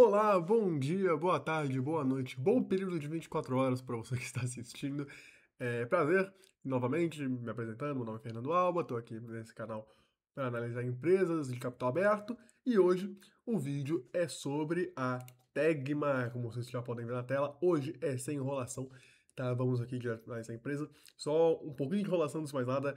Olá, bom dia, boa tarde, boa noite, bom período de 24 horas para você que está assistindo. É prazer, novamente, me apresentando, meu nome é Fernando Alba, estou aqui nesse canal para analisar empresas de capital aberto e hoje o vídeo é sobre a Tegma, como vocês já podem ver na tela. Hoje é sem enrolação, tá? Vamos aqui direto analisar a empresa, só um pouquinho de enrolação, antes de mais nada.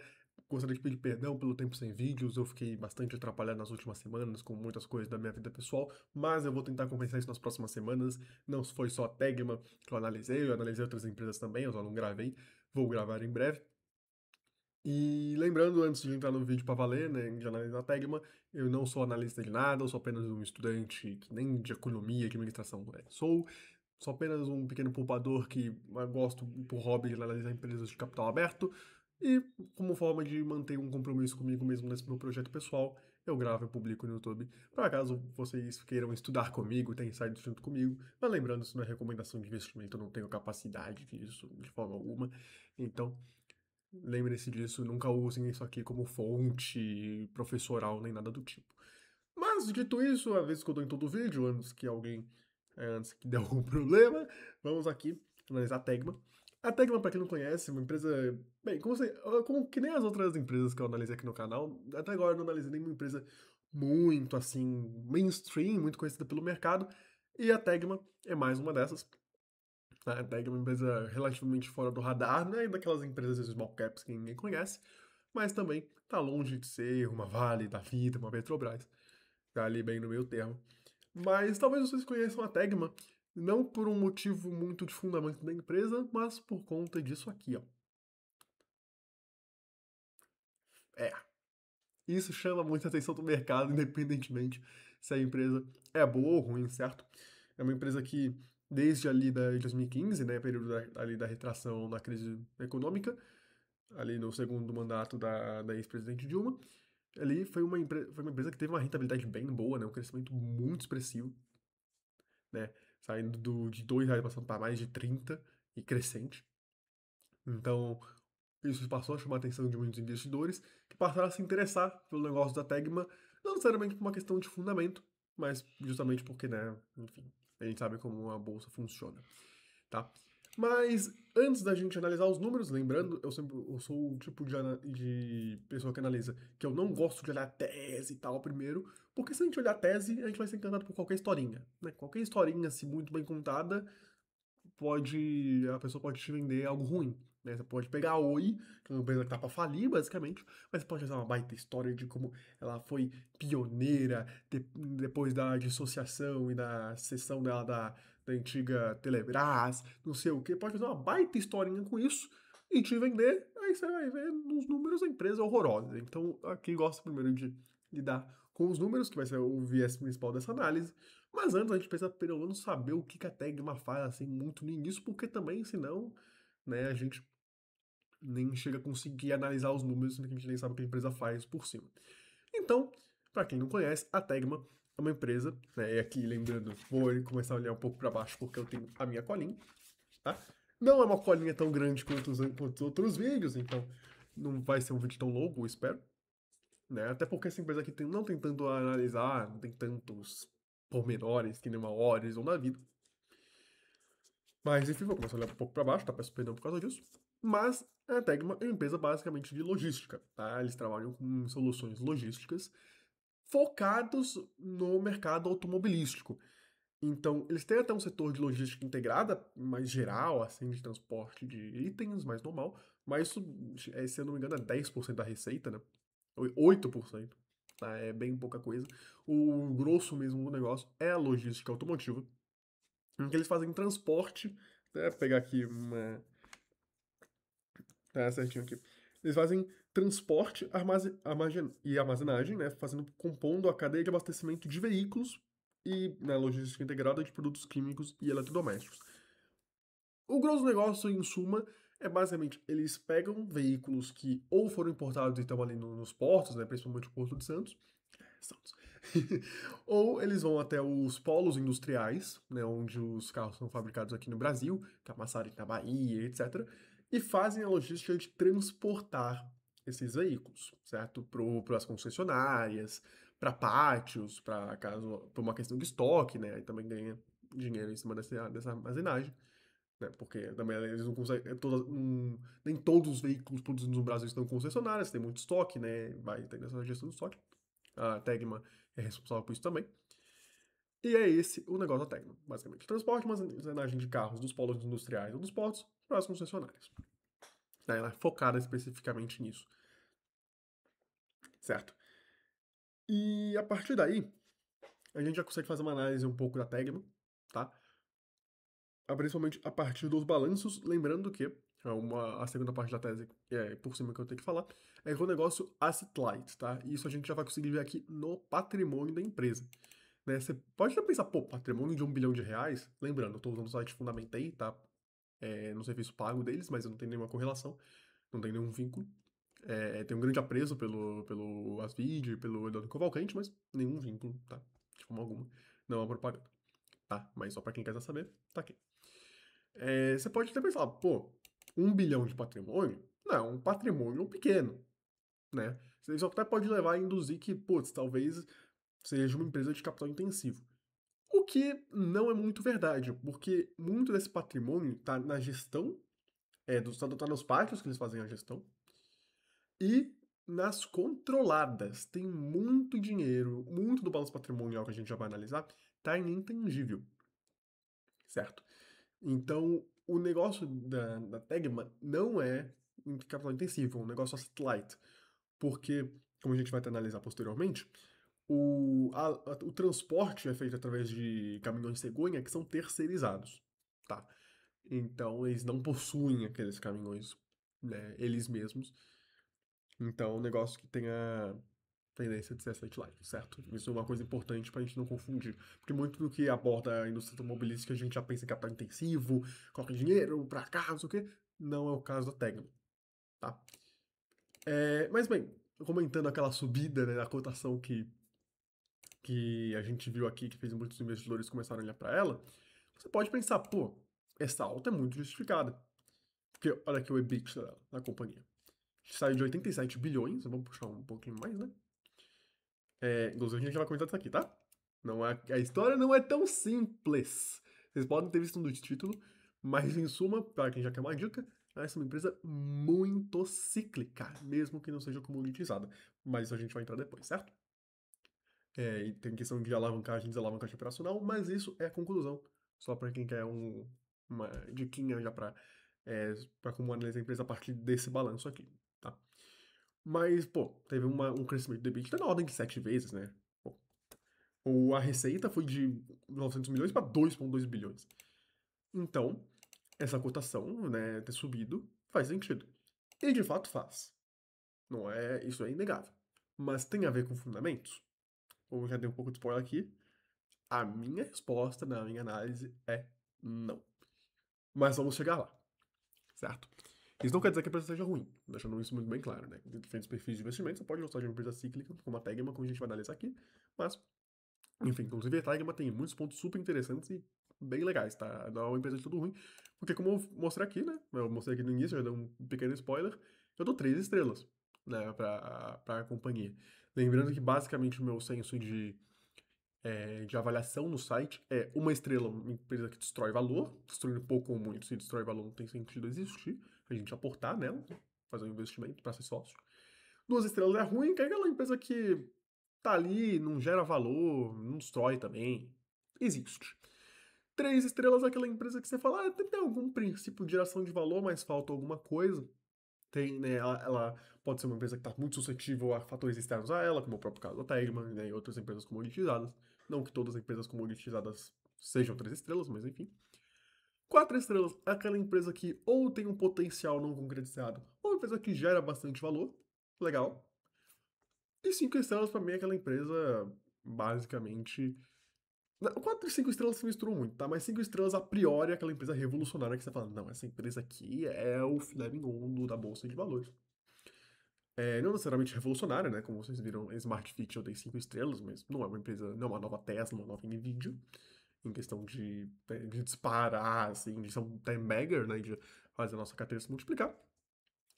Gostaria de pedir perdão pelo tempo sem vídeos, eu fiquei bastante atrapalhado nas últimas semanas com muitas coisas da minha vida pessoal, mas eu vou tentar compensar isso nas próximas semanas. Não foi só a Tegma que eu analisei outras empresas também, eu só não gravei, vou gravar em breve. E lembrando, antes de entrar no vídeo para valer, né, de analisar a Tegma, eu não sou analista de nada, eu sou apenas um estudante que nem de economia, de administração sou apenas um pequeno poupador que gosto por hobby de analisar empresas de capital aberto e como forma de manter um compromisso comigo mesmo nesse meu projeto pessoal, eu gravo e publico no YouTube. Para caso vocês queiram estudar comigo, tenham insights junto comigo, mas lembrando, isso não é recomendação de investimento, eu não tenho capacidade disso de forma alguma. Então, lembrem-se disso, nunca usem isso aqui como fonte professoral nem nada do tipo. Mas, dito isso, a vez que eu dou em todo vídeo, antes que dê algum problema, vamos aqui analisar a Tegma. A Tegma, para quem não conhece, é uma empresa, bem, como que nem as outras empresas que eu analisei aqui no canal, até agora eu não analisei nenhuma empresa muito, assim, mainstream, muito conhecida pelo mercado, e a Tegma é mais uma dessas. A Tegma é uma empresa relativamente fora do radar, né, daquelas empresas small caps que ninguém conhece, mas também tá longe de ser uma Vale da vida, uma Petrobras. Tá ali bem no meio termo. Mas talvez vocês conheçam a Tegma, não por um motivo muito de fundamento da empresa, mas por conta disso aqui, ó. É, isso chama muita atenção do mercado, independentemente se a empresa é boa ou ruim, certo? É uma empresa que, desde ali de 2015, né, período ali da retração na crise econômica, ali no segundo mandato da ex-presidente Dilma, ali foi uma empresa que teve uma rentabilidade bem boa, né, um crescimento muito expressivo, né? Saindo de R$ 2 passando para mais de 30 e crescente. Então, isso passou a chamar a atenção de muitos investidores que passaram a se interessar pelo negócio da Tegma, não necessariamente por uma questão de fundamento, mas justamente porque, né, enfim, a gente sabe como a bolsa funciona, tá? Mas antes da gente analisar os números, lembrando, eu sou o tipo de pessoa que analisa que eu não gosto de olhar tese e tal primeiro, porque se a gente olhar tese, a gente vai ser encantado por qualquer historinha, né? Qualquer historinha, se muito bem contada, a pessoa pode te vender algo ruim, né? Você pode pegar a Oi, que é uma empresa que tá pra falir, basicamente, mas você pode fazer uma baita história de como ela foi pioneira depois da dissociação e da cessão dela da antiga Telebrás, não sei o que, pode fazer uma baita historinha com isso e te vender, aí você vai ver nos números a empresa é horrorosa. Então, aqui gosto primeiro de lidar com os números, que vai ser o viés principal dessa análise, mas antes a gente precisa pelo menos saber o que a Tegma faz assim muito no início, porque também, senão, né, a gente nem chega a conseguir analisar os números, sendo que a gente nem sabe o que a empresa faz por cima. Então, para quem não conhece, a Tegma é uma empresa, né, e aqui lembrando, vou começar a olhar um pouco para baixo porque eu tenho a minha colinha, tá? Não é uma colinha tão grande quanto os outros vídeos, então não vai ser um vídeo tão longo, eu espero, né? Até porque essa empresa aqui não tem tanto a analisar, não tem tantos pormenores que nem uma Horizon da vida. Mas enfim, vou começar a olhar um pouco para baixo, tá? Peço perdão por causa disso. Mas a Tegma é uma empresa basicamente de logística, tá? Eles trabalham com soluções logísticas focados no mercado automobilístico. Então, eles têm até um setor de logística integrada, mais geral, assim, de transporte de itens, mais normal, mas isso, se eu não me engano, é 10% da receita, né? 8%, tá? É bem pouca coisa. O grosso mesmo do negócio é a logística automotiva, em que eles fazem transporte, né? Vou pegar aqui uma. Tá certinho aqui. Eles fazem transporte e armazenagem, né? Compondo a cadeia de abastecimento de veículos e na logística integrada de produtos químicos e eletrodomésticos. O grosso negócio, em suma, é basicamente eles pegam veículos que ou foram importados e estão ali nos portos, né? Principalmente o Porto de Santos. Santos. Ou eles vão até os polos industriais, né, onde os carros são fabricados aqui no Brasil, Camaçari na Bahia, etc., e fazem a logística de transportar esses veículos, certo? Para as concessionárias, para pátios, para caso, por uma questão de estoque, né? Aí também ganha dinheiro em cima dessa armazenagem, né? Porque também eles não conseguem, nem todos os veículos produzidos no Brasil estão concessionários, tem muito estoque, né? Vai ter essa gestão do estoque. A Tegma é responsável por isso também. E é esse o negócio da Tegma, basicamente. Transporte e armazenagem de carros dos polos industriais ou dos portos para as concessionárias. Ela é focada especificamente nisso, certo? E a partir daí, a gente já consegue fazer uma análise um pouco da Tegma, tá? Principalmente a partir dos balanços, lembrando que a segunda parte da tese, por cima que eu tenho que falar, é que o negócio asset light, tá? Isso a gente já vai conseguir ver aqui no patrimônio da empresa. Né? Você pode até pensar, pô, patrimônio de R$ 1 bilhão, lembrando, eu tô usando o site Fundamentei, tá? No serviço pago deles, mas eu não tenho nenhuma correlação, não tem nenhum vínculo. Tem um grande apreço pelo Asvid, pelo Eduardo Cavalcante, mas nenhum vínculo, tá? De forma alguma. Não é uma propaganda, tá? Mas só pra quem quer saber, tá aqui. Você pode até pensar, pô, 1 bilhão de patrimônio? Não, é um patrimônio pequeno, né? Isso até pode levar a induzir que, putz, talvez seja uma empresa de capital intensivo. O que não é muito verdade, porque muito desse patrimônio está na gestão, tá nos pátios que eles fazem a gestão, e nas controladas. Tem muito dinheiro, muito do balanço patrimonial que a gente já vai analisar, tá em intangível, certo? Então, o negócio da Tegma não é capital intensivo, é um negócio asset light, porque, como a gente vai até analisar posteriormente, o transporte é feito através de caminhões cegonha que são terceirizados, tá? Então, eles não possuem aqueles caminhões, né, eles mesmos. Então, é um negócio que tem a tendência de ser asset light, certo? Isso é uma coisa importante pra gente não confundir. Porque muito do que aborda a indústria automobilística a gente já pensa em capital intensivo, coloca dinheiro pra cá, não sei o quê. Não é o caso da Tegma, tá? Mas bem, comentando aquela subida, né, na cotação que a gente viu aqui, que fez muitos investidores começarem a olhar para ela, você pode pensar, pô, essa alta é muito justificada. Porque olha aqui o EBITDA da companhia. Saiu de 87 bilhões, vamos puxar um pouquinho mais, né? Inclusive a gente vai comentar isso aqui, tá? Não é, a história não é tão simples. Vocês podem ter visto no título, mas em suma, para quem já quer uma dica, essa é uma empresa muito cíclica, mesmo que não seja comoditizada. Mas isso a gente vai entrar depois, certo? E tem questão de alavancagem e desalavancagem operacional, mas isso é a conclusão. Só para quem quer uma diquinha já para como analisar a empresa a partir desse balanço aqui, tá? Mas, pô, teve um crescimento do EBITDA na ordem de 7 vezes, né? Pô, a receita foi de 900 milhões para 2,2 bilhões. Então, essa cotação, né, ter subido, faz sentido. E de fato faz. Não é, isso é inegável. Mas tem a ver com fundamentos? Ou já dei um pouco de spoiler aqui, a minha resposta na minha análise é não. Mas vamos chegar lá, certo? Isso não quer dizer que a empresa seja ruim, deixando isso muito bem claro, né? Diferentes perfis de investimento, você pode gostar de uma empresa cíclica, como a Tegma, como a gente vai analisar aqui, mas, enfim, inclusive a Tegma tem muitos pontos super interessantes e bem legais, tá? Não é uma empresa de tudo ruim, porque como eu mostrei aqui, né? Eu mostrei aqui no início, já dei um pequeno spoiler, eu dou 3 estrelas, né, pra companhia. Lembrando que basicamente o meu senso de avaliação no site é 1 estrela, uma empresa que destrói valor, destruindo pouco ou muito, se destrói valor não tem sentido existir, a gente aportar nela, fazer um investimento para ser sócio. 2 estrelas é ruim, que é aquela empresa que tá ali, não gera valor, não destrói também, existe. 3 estrelas é aquela empresa que você fala, tem algum princípio de geração de valor, mas falta alguma coisa. Tem, né, ela pode ser uma empresa que está muito suscetível a fatores externos a ela, como o próprio caso da Tegman, né, e outras empresas comoditizadas. Não que todas as empresas comoditizadas sejam 3 estrelas, mas enfim. 4 estrelas é aquela empresa que ou tem um potencial não concretizado, ou uma empresa que gera bastante valor, legal. E 5 estrelas para mim é aquela empresa, basicamente... 4 e 5 estrelas se misturam muito, tá? Mas 5 estrelas a priori é aquela empresa revolucionária que você fala, não, essa empresa aqui é o filé mignon da bolsa de valores. Não necessariamente revolucionária, né? Como vocês viram, a Smart Fit eu dei 5 estrelas, mas não é uma empresa, não é uma nova Tesla, uma nova Nvidia, em questão de disparar, assim, de ser um time bagger, né? De fazer a nossa carteira se multiplicar.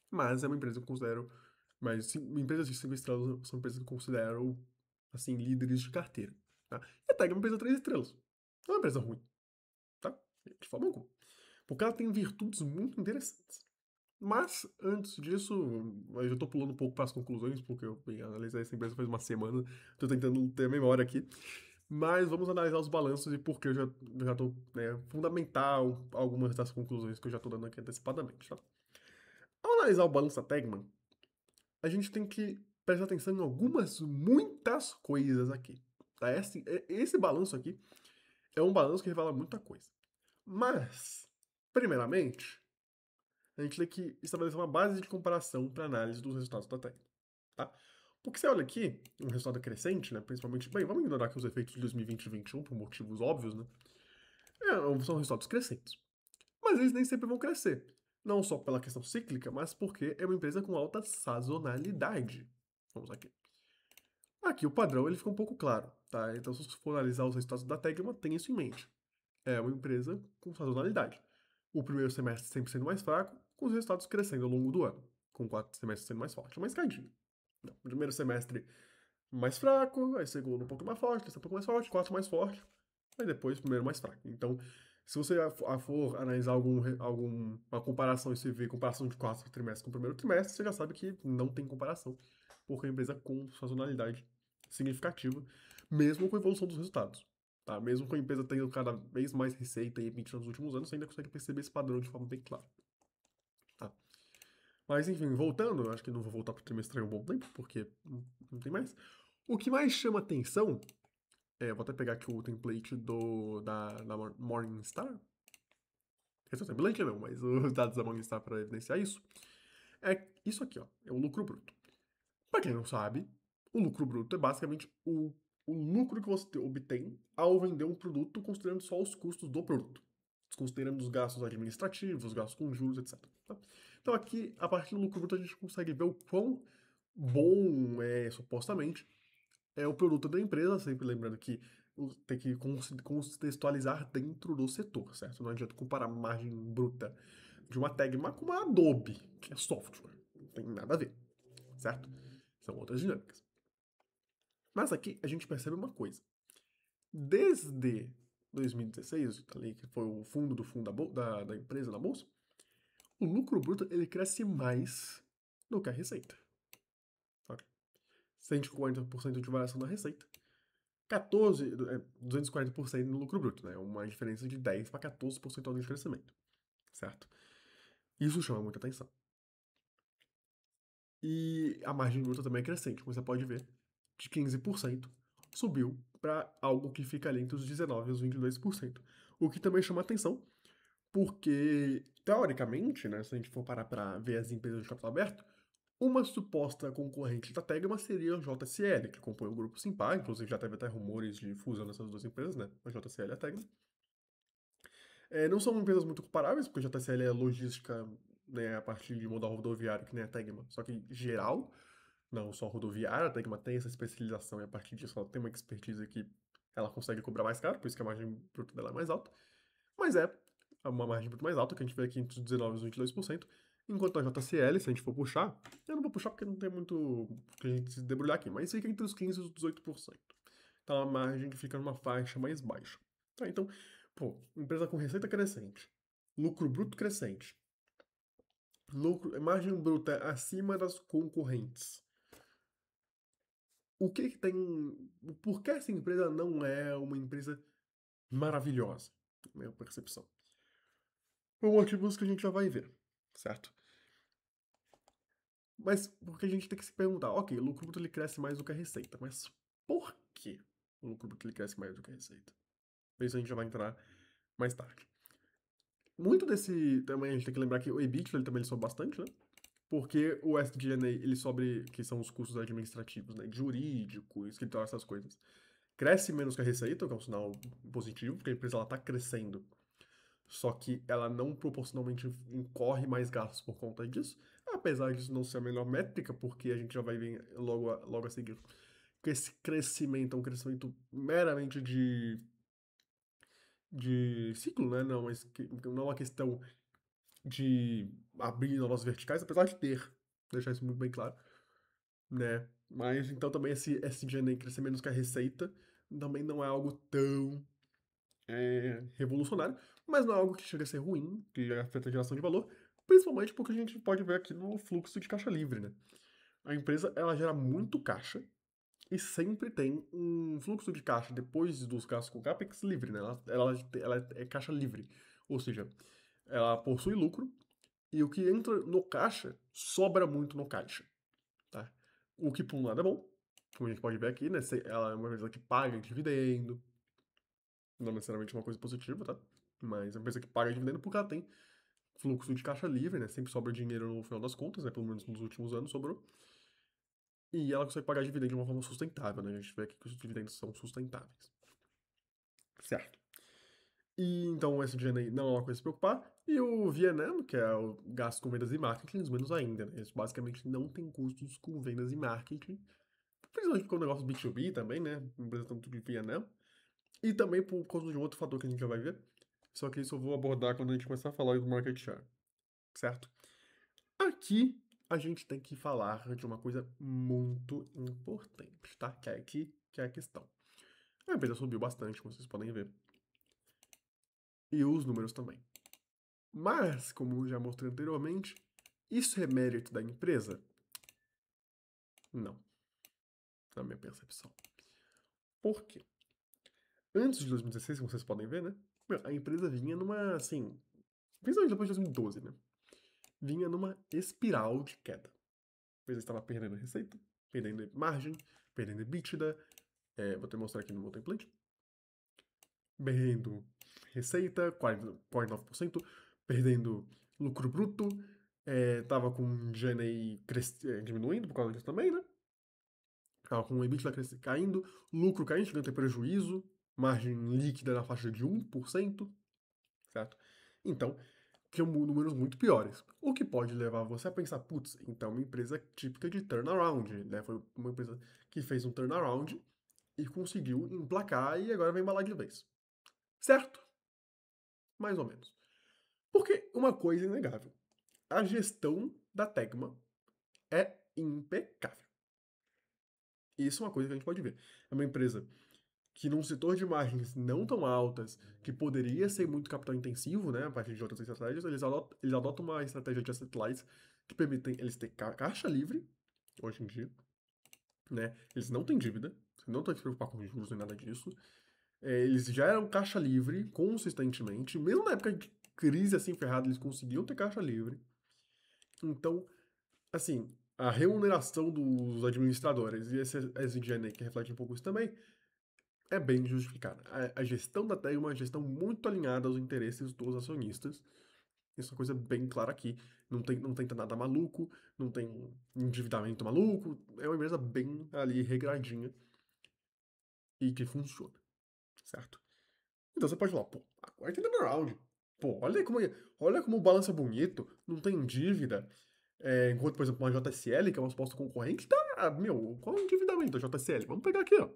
Mas é uma empresa que eu considero. Mas empresas de 5 estrelas são empresas que eu considero assim, líderes de carteira. Tá? E a Tag é uma empresa 3 estrelas. Não é uma empresa ruim, tá? De forma alguma. Porque ela tem virtudes muito interessantes. Mas, antes disso, eu já tô pulando um pouco para as conclusões, porque eu analisei essa empresa faz uma semana, tô tentando ter a memória aqui. Mas vamos analisar os balanços e por que eu já tô, né, fundamentar algumas das conclusões que eu já tô dando aqui antecipadamente, tá? Ao analisar o balanço da Tegman, a gente tem que prestar atenção em muitas coisas aqui. Tá? Esse balanço aqui é um balanço que revela muita coisa. Mas, primeiramente, a gente tem que estabelecer uma base de comparação para análise dos resultados da Tegman. Tá? Porque você olha aqui, um resultado crescente, né? Principalmente. Bem, vamos ignorar aqui os efeitos de 2020 e 2021 por motivos óbvios, né? São resultados crescentes. Mas eles nem sempre vão crescer. Não só pela questão cíclica, mas porque é uma empresa com alta sazonalidade. Vamos aqui. Aqui o padrão ele fica um pouco claro, tá? Então, se você for analisar os resultados da Tegma, tenha isso em mente. É uma empresa com sazonalidade. O primeiro semestre sempre sendo mais fraco, com os resultados crescendo ao longo do ano, com 4 semestres sendo mais forte. É uma escadinha. Não, primeiro semestre mais fraco, aí segundo um pouco mais forte, terceiro um pouco mais forte, quarto mais forte, aí depois primeiro mais fraco. Então, se você for analisar alguma comparação e você ver comparação de 4 trimestres com o primeiro trimestre, você já sabe que não tem comparação, porque é uma empresa com sazonalidade significativa, mesmo com a evolução dos resultados. Tá? Mesmo com a empresa tendo cada vez mais receita e EBITDA nos últimos anos, você ainda consegue perceber esse padrão de forma bem clara. Tá? Mas enfim, voltando, acho que não vou voltar para o trimestral um bom tempo, porque não tem mais. O que mais chama atenção, vou até pegar aqui o template da Morningstar. Esse é o template não, mas os dados da Morningstar para evidenciar isso. É isso aqui, ó, é o lucro bruto. Para quem não sabe, o lucro bruto é basicamente o lucro que você obtém ao vender um produto considerando só os custos do produto. Desconsiderando os gastos administrativos, os gastos com juros, etc. Tá? Então aqui, a partir do lucro bruto, a gente consegue ver o quão bom é, supostamente, é o produto da empresa, sempre lembrando que tem que contextualizar dentro do setor, certo? Não adianta comparar a margem bruta de uma Tegma com uma Adobe, que é software. Não tem nada a ver, certo? São outras dinâmicas. Mas aqui a gente percebe uma coisa. Desde 2016, ali, que foi o fundo do fundo da empresa na bolsa, o lucro bruto ele cresce mais do que a receita. 140% de variação na receita. 240% no lucro bruto, né? Uma diferença de 10 para 14% de crescimento, certo? Isso chama muita atenção. E a margem bruta também é crescente, como você pode ver, de 15% subiu para algo que fica ali entre os 19% e os 22%. O que também chama atenção, porque, teoricamente, né, se a gente for parar para ver as empresas de capital aberto, uma suposta concorrente da Tegma seria a JSL, que compõe o grupo Simpar, inclusive já teve até rumores de fusão dessas duas empresas, né? A JSL e a Tegma. Não são empresas muito comparáveis, porque a JSL é logística, né, a partir de modal rodoviário, que nem a Tegma, só que geral, não só rodoviária, a Tegma tem essa especialização e a partir disso ela tem uma expertise que ela consegue cobrar mais caro, por isso que a margem bruta dela é mais alta. Mas é uma margem muito mais alta, que a gente vê aqui entre os 19% e os 22%, enquanto a JCL, se a gente for puxar, eu não vou puxar porque não tem muito que a gente se debulhar aqui, mas fica entre os 15% e os 18%. Então a margem que fica numa faixa mais baixa. Tá, então, pô, empresa com receita crescente, lucro bruto crescente, margem bruta acima das concorrentes. O que tem... Por que essa empresa não é uma empresa maravilhosa? Minha percepção. Por motivos que a gente já vai ver, certo? Mas porque a gente tem que se perguntar, ok, o lucro bruto ele cresce mais do que a receita, mas por que o lucro bruto ele cresce mais do que a receita? Isso a gente já vai entrar mais tarde. Muito desse, também a gente tem que lembrar que o EBITDA ele também ele sobe bastante, né? Porque o SG&A ele sobe, que são os custos administrativos, né? Jurídico, escritório, essas coisas. Cresce menos que a receita, o que é um sinal positivo, porque a empresa ela tá crescendo. Só que ela não proporcionalmente incorre mais gastos por conta disso. Apesar disso não ser a melhor métrica, porque a gente já vai ver logo a seguir que esse crescimento é um crescimento meramente de ciclo, né? Não, mas não é uma questão de abrir novas verticais, apesar de ter, deixar isso muito bem claro. né? Mas então também esse SG&A crescer menos que a receita também não é algo tão revolucionário, mas não é algo que chega a ser ruim, que afeta a geração de valor, principalmente porque a gente pode ver aqui no fluxo de caixa livre, né? A empresa, ela gera muito caixa e sempre tem um fluxo de caixa depois dos gastos com CAPEX livre, né? Ela é caixa livre, ou seja, ela possui lucro e o que entra no caixa sobra muito no caixa, tá? O que por um lado é bom, como a gente pode ver aqui, né? Ela é uma empresa que paga dividendo, não necessariamente uma coisa positiva, tá? Mas é uma empresa que paga dividendo porque ela tem fluxo de caixa livre, né? Sempre sobra dinheiro no final das contas, né? Pelo menos nos últimos anos sobrou. E ela consegue pagar dividendo de uma forma sustentável, né? A gente vê aqui que os dividendos são sustentáveis. Certo. E então o SG&A não é uma coisa a se preocupar. E o V&M, que é o gasto com vendas e marketing, menos ainda, né? Eles basicamente não tem custos com vendas e marketing. Principalmente porque o negócio B2B também, né? Empresa tanto de V&M. E também por causa de um outro fator que a gente já vai ver. Só que isso eu vou abordar quando a gente começar a falar do market share. Certo? Aqui a gente tem que falar de uma coisa muito importante, tá? Que é aqui que é a questão. A empresa subiu bastante, como vocês podem ver. E os números também. Mas, como eu já mostrei anteriormente, isso é mérito da empresa? Não, na minha percepção. Por quê? Antes de 2016, como vocês podem ver, né? A empresa vinha numa, assim, principalmente depois de 2012, né? Vinha numa espiral de queda. A empresa estava perdendo receita, perdendo margem, perdendo EBITDA. Vou te mostrar aqui no meu template. Perdendo receita, 49%, perdendo lucro bruto, tava com G&A diminuindo por causa disso também, né? Tava com o EBITDA caindo, lucro caindo, chegando a ter prejuízo, margem líquida na faixa de 1%, certo? Então, tinham números muito piores. O que pode levar você a pensar, putz, então uma empresa típica de turnaround, né? Foi uma empresa que fez um turnaround e conseguiu emplacar e agora vai embalar de vez. Certo? Mais ou menos. Porque uma coisa é inegável. A gestão da Tegma é impecável. Isso é uma coisa que a gente pode ver. É uma empresa que num setor de margens não tão altas, que poderia ser muito capital intensivo, né, a partir de outras estratégias, eles adotam uma estratégia de asset light que permitem eles ter caixa livre, hoje em dia, né, eles não têm dívida, você não tem que se preocupar com juros nem nada disso, eles já eram caixa livre consistentemente, mesmo na época de crise assim ferrada, eles conseguiam ter caixa livre. Então, assim, a remuneração dos administradores e esse SG&A que reflete um pouco isso também, é bem justificada. A gestão da TEG é uma gestão muito alinhada aos interesses dos acionistas. Isso é uma coisa bem clara aqui. Não tem nada maluco, não tem endividamento maluco. É uma empresa bem ali regradinha e que funciona, certo? Então você pode falar, pô, agora tem turnaround. Pô, olha como o balanço é bonito, não tem dívida. Enquanto, por exemplo, uma JSL, que é uma suposta concorrente, tá, meu, qual é o endividamento da JSL? Vamos pegar aqui, ó.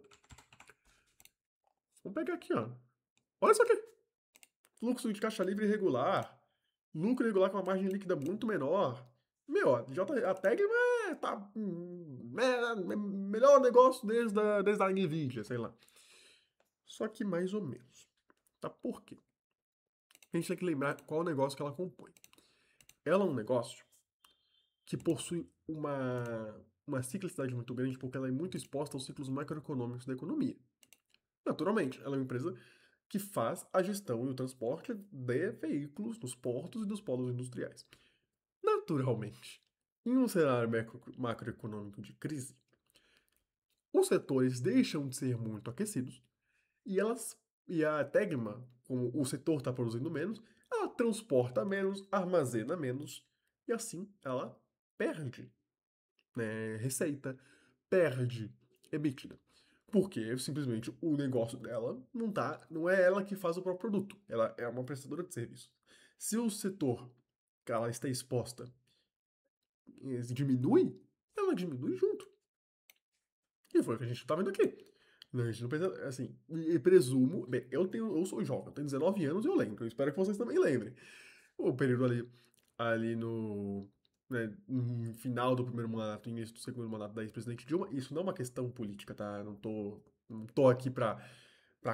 Vamos pegar aqui, ó. Olha isso aqui. Fluxo de caixa livre irregular. Lucro irregular com uma margem líquida muito menor. Meu, a Tegma tá melhor negócio desde a Nvidia, sei lá. Só que mais ou menos. Tá? Por quê? A gente tem que lembrar qual é o negócio que ela compõe. Ela é um negócio que possui uma ciclicidade muito grande porque ela é muito exposta aos ciclos macroeconômicos da economia. Naturalmente, ela é uma empresa que faz a gestão e o transporte de veículos nos portos e nos polos industriais. Naturalmente, em um cenário macroeconômico de crise, os setores deixam de ser muito aquecidos e a Tegma, como o setor está produzindo menos, ela transporta menos, armazena menos e assim ela perde, né, receita, perde EBITDA. Porque simplesmente o negócio dela não é ela que faz o próprio produto, ela é uma prestadora de serviço. Se o setor que ela está exposta diminui, ela diminui junto. E foi o que a gente tá vendo aqui. A gente não precisa, assim, e presumo, bem, eu sou jovem, eu tenho 19 anos e eu lembro, eu espero que vocês também lembrem. O período ali no né, no final do primeiro mandato, início do segundo mandato da ex-presidente Dilma, isso não é uma questão política, tá? Eu não tô aqui pra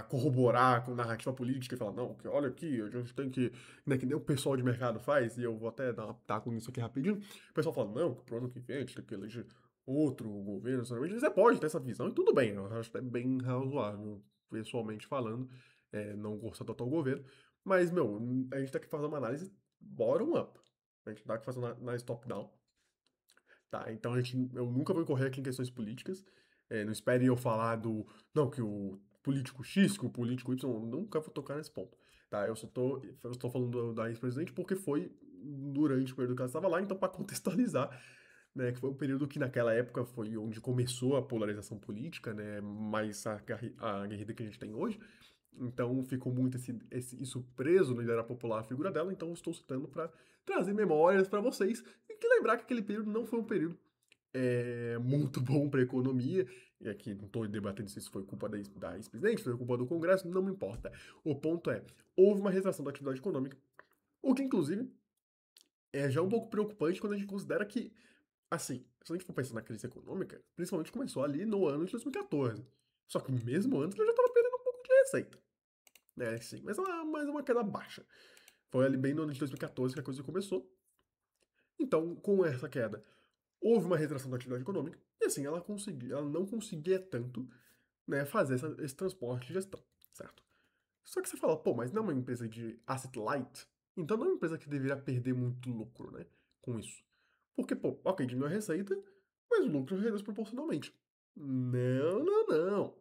corroborar com narrativa política e falar, não, que olha aqui, a gente tem que, né, que nem o pessoal de mercado faz, e eu vou até dar uma pitaco nisso aqui rapidinho, o pessoal fala, não, que pro ano que vem a gente tem que eleger outro governo, necessariamente, você pode ter essa visão, e tudo bem, eu acho até bem razoável, pessoalmente falando, não gostar do atual governo, mas, meu, a gente tem que fazer uma análise bottom-up, a gente dá que fazer uma análise top-down, tá? Então eu nunca vou incorrer aqui em questões políticas. Não espere eu falar do. Não, que o político X, que o político Y, eu nunca vou tocar nesse ponto. Tá? Eu estou falando da ex-presidente porque foi durante o período que ela estava lá, então para contextualizar, né, que foi um período que naquela época foi onde começou a polarização política, né, mais a guerrilha que a gente tem hoje. Então ficou muito isso preso no ideário popular, a figura dela, então eu estou citando para trazer memórias para vocês e que lembrar que aquele período não foi um período muito bom para a economia, e aqui não estou debatendo se isso foi culpa da ex-presidente, se foi culpa do Congresso, não me importa. O ponto é, houve uma retração da atividade econômica, o que inclusive é já um pouco preocupante quando a gente considera que, assim, se a gente for pensar na crise econômica, principalmente começou ali no ano de 2014. Só que mesmo antes ela já estava perdendo um pouco de receita, né? Sim, mas é uma queda baixa. Foi ali bem no ano de 2014 que a coisa começou. Então, com essa queda, houve uma retração da atividade econômica, e assim, ela não conseguia tanto, né, fazer esse transporte de gestão, certo? Só que você fala, pô, mas não é uma empresa de asset light, então não é uma empresa que deveria perder muito lucro, né, com isso. Porque, pô, ok, diminui a receita, mas o lucro reduz proporcionalmente. Não, não, não.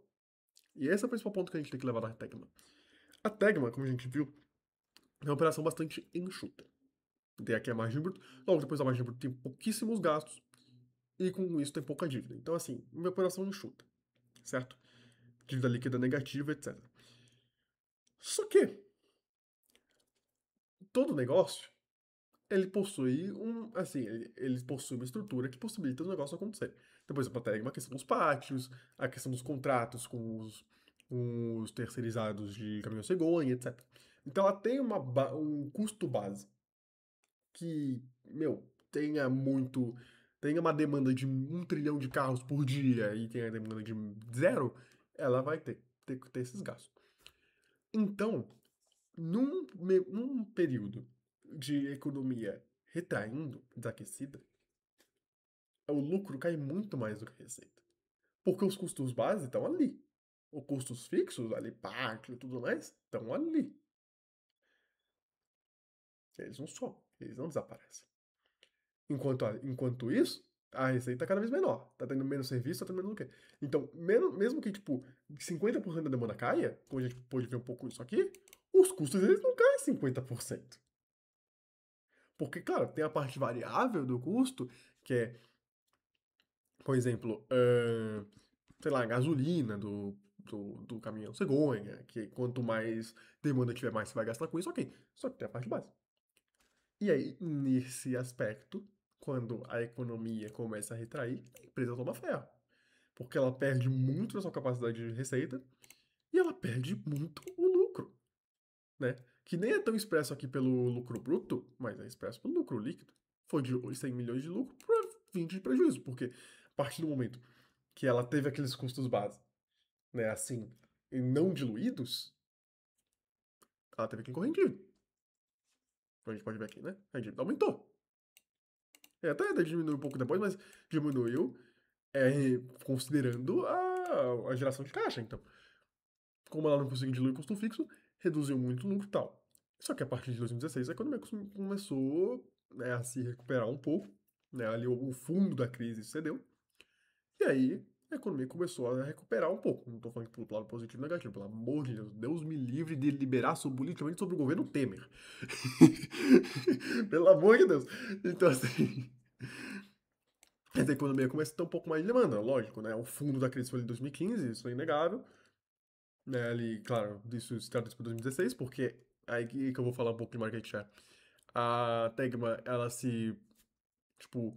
E esse é o principal ponto que a gente tem que levar da Tegma. A Tegma, como a gente viu, é uma operação bastante enxuta. Tem aqui a margem bruta, logo depois da margem bruta tem pouquíssimos gastos, e com isso tem pouca dívida. Então, assim, uma operação enxuta, certo? Dívida líquida negativa, etc. Só que todo negócio, ele possui ele possui uma estrutura que possibilita o negócio acontecer. Depois, tem uma questão dos pátios, a questão dos contratos com os terceirizados de caminhão cegonha, etc. Então, ela tem um custo base que, meu, tenha uma demanda de 1 trilhão de carros por dia e tenha a demanda de zero, ela vai ter que ter esses gastos. Então, num período de economia retraindo, desaquecida, o lucro cai muito mais do que a receita. Porque os custos básicos estão ali. Os custos fixos, ali, pátio e tudo mais, estão ali. Eles não somem, eles não desaparecem. Enquanto isso, a receita é cada vez menor. Tá tendo menos serviço, tá tendo menos o quê? Então, mesmo que, tipo, 50% da demanda caia, como a gente pode ver um pouco isso aqui, os custos eles não caem 50%. Porque, claro, tem a parte variável do custo, que é, por exemplo, sei lá, a gasolina do caminhão cegonha, que quanto mais demanda tiver, mais você vai gastar com isso, ok. Só que tem a parte básica. E aí, nesse aspecto, quando a economia começa a retrair, a empresa toma ferro. Porque ela perde muito da sua capacidade de receita e ela perde muito o lucro, né? Que nem é tão expresso aqui pelo lucro bruto, mas é expresso pelo lucro líquido. Foi de 100 milhões de lucro para 20 de prejuízo, porque a partir do momento que ela teve aqueles custos base, né, assim, e não diluídos, ela teve que incorrer em dívida. A gente pode ver aqui, né? A dívida aumentou. Até diminuiu um pouco depois, mas diminuiu considerando a geração de caixa. Então, como ela não conseguiu diluir o custo fixo, reduziu muito o lucro e tal. Só que a partir de 2016 a economia começou, né, a se recuperar um pouco, né, ali o fundo da crise cedeu, e aí a economia começou a recuperar um pouco. Não estou falando pelo lado positivo ou negativo, pelo amor de Deus, Deus me livre de liberar politicamente sobre o governo Temer. Pelo amor de Deus. Então, assim, a economia começa a ter um pouco mais de demanda, lógico, né? O fundo da crise foi em 2015, isso é inegável. Né, ali, claro, isso se traduz para 2016, porque aí que eu vou falar um pouco de market share. A Tegma, tipo,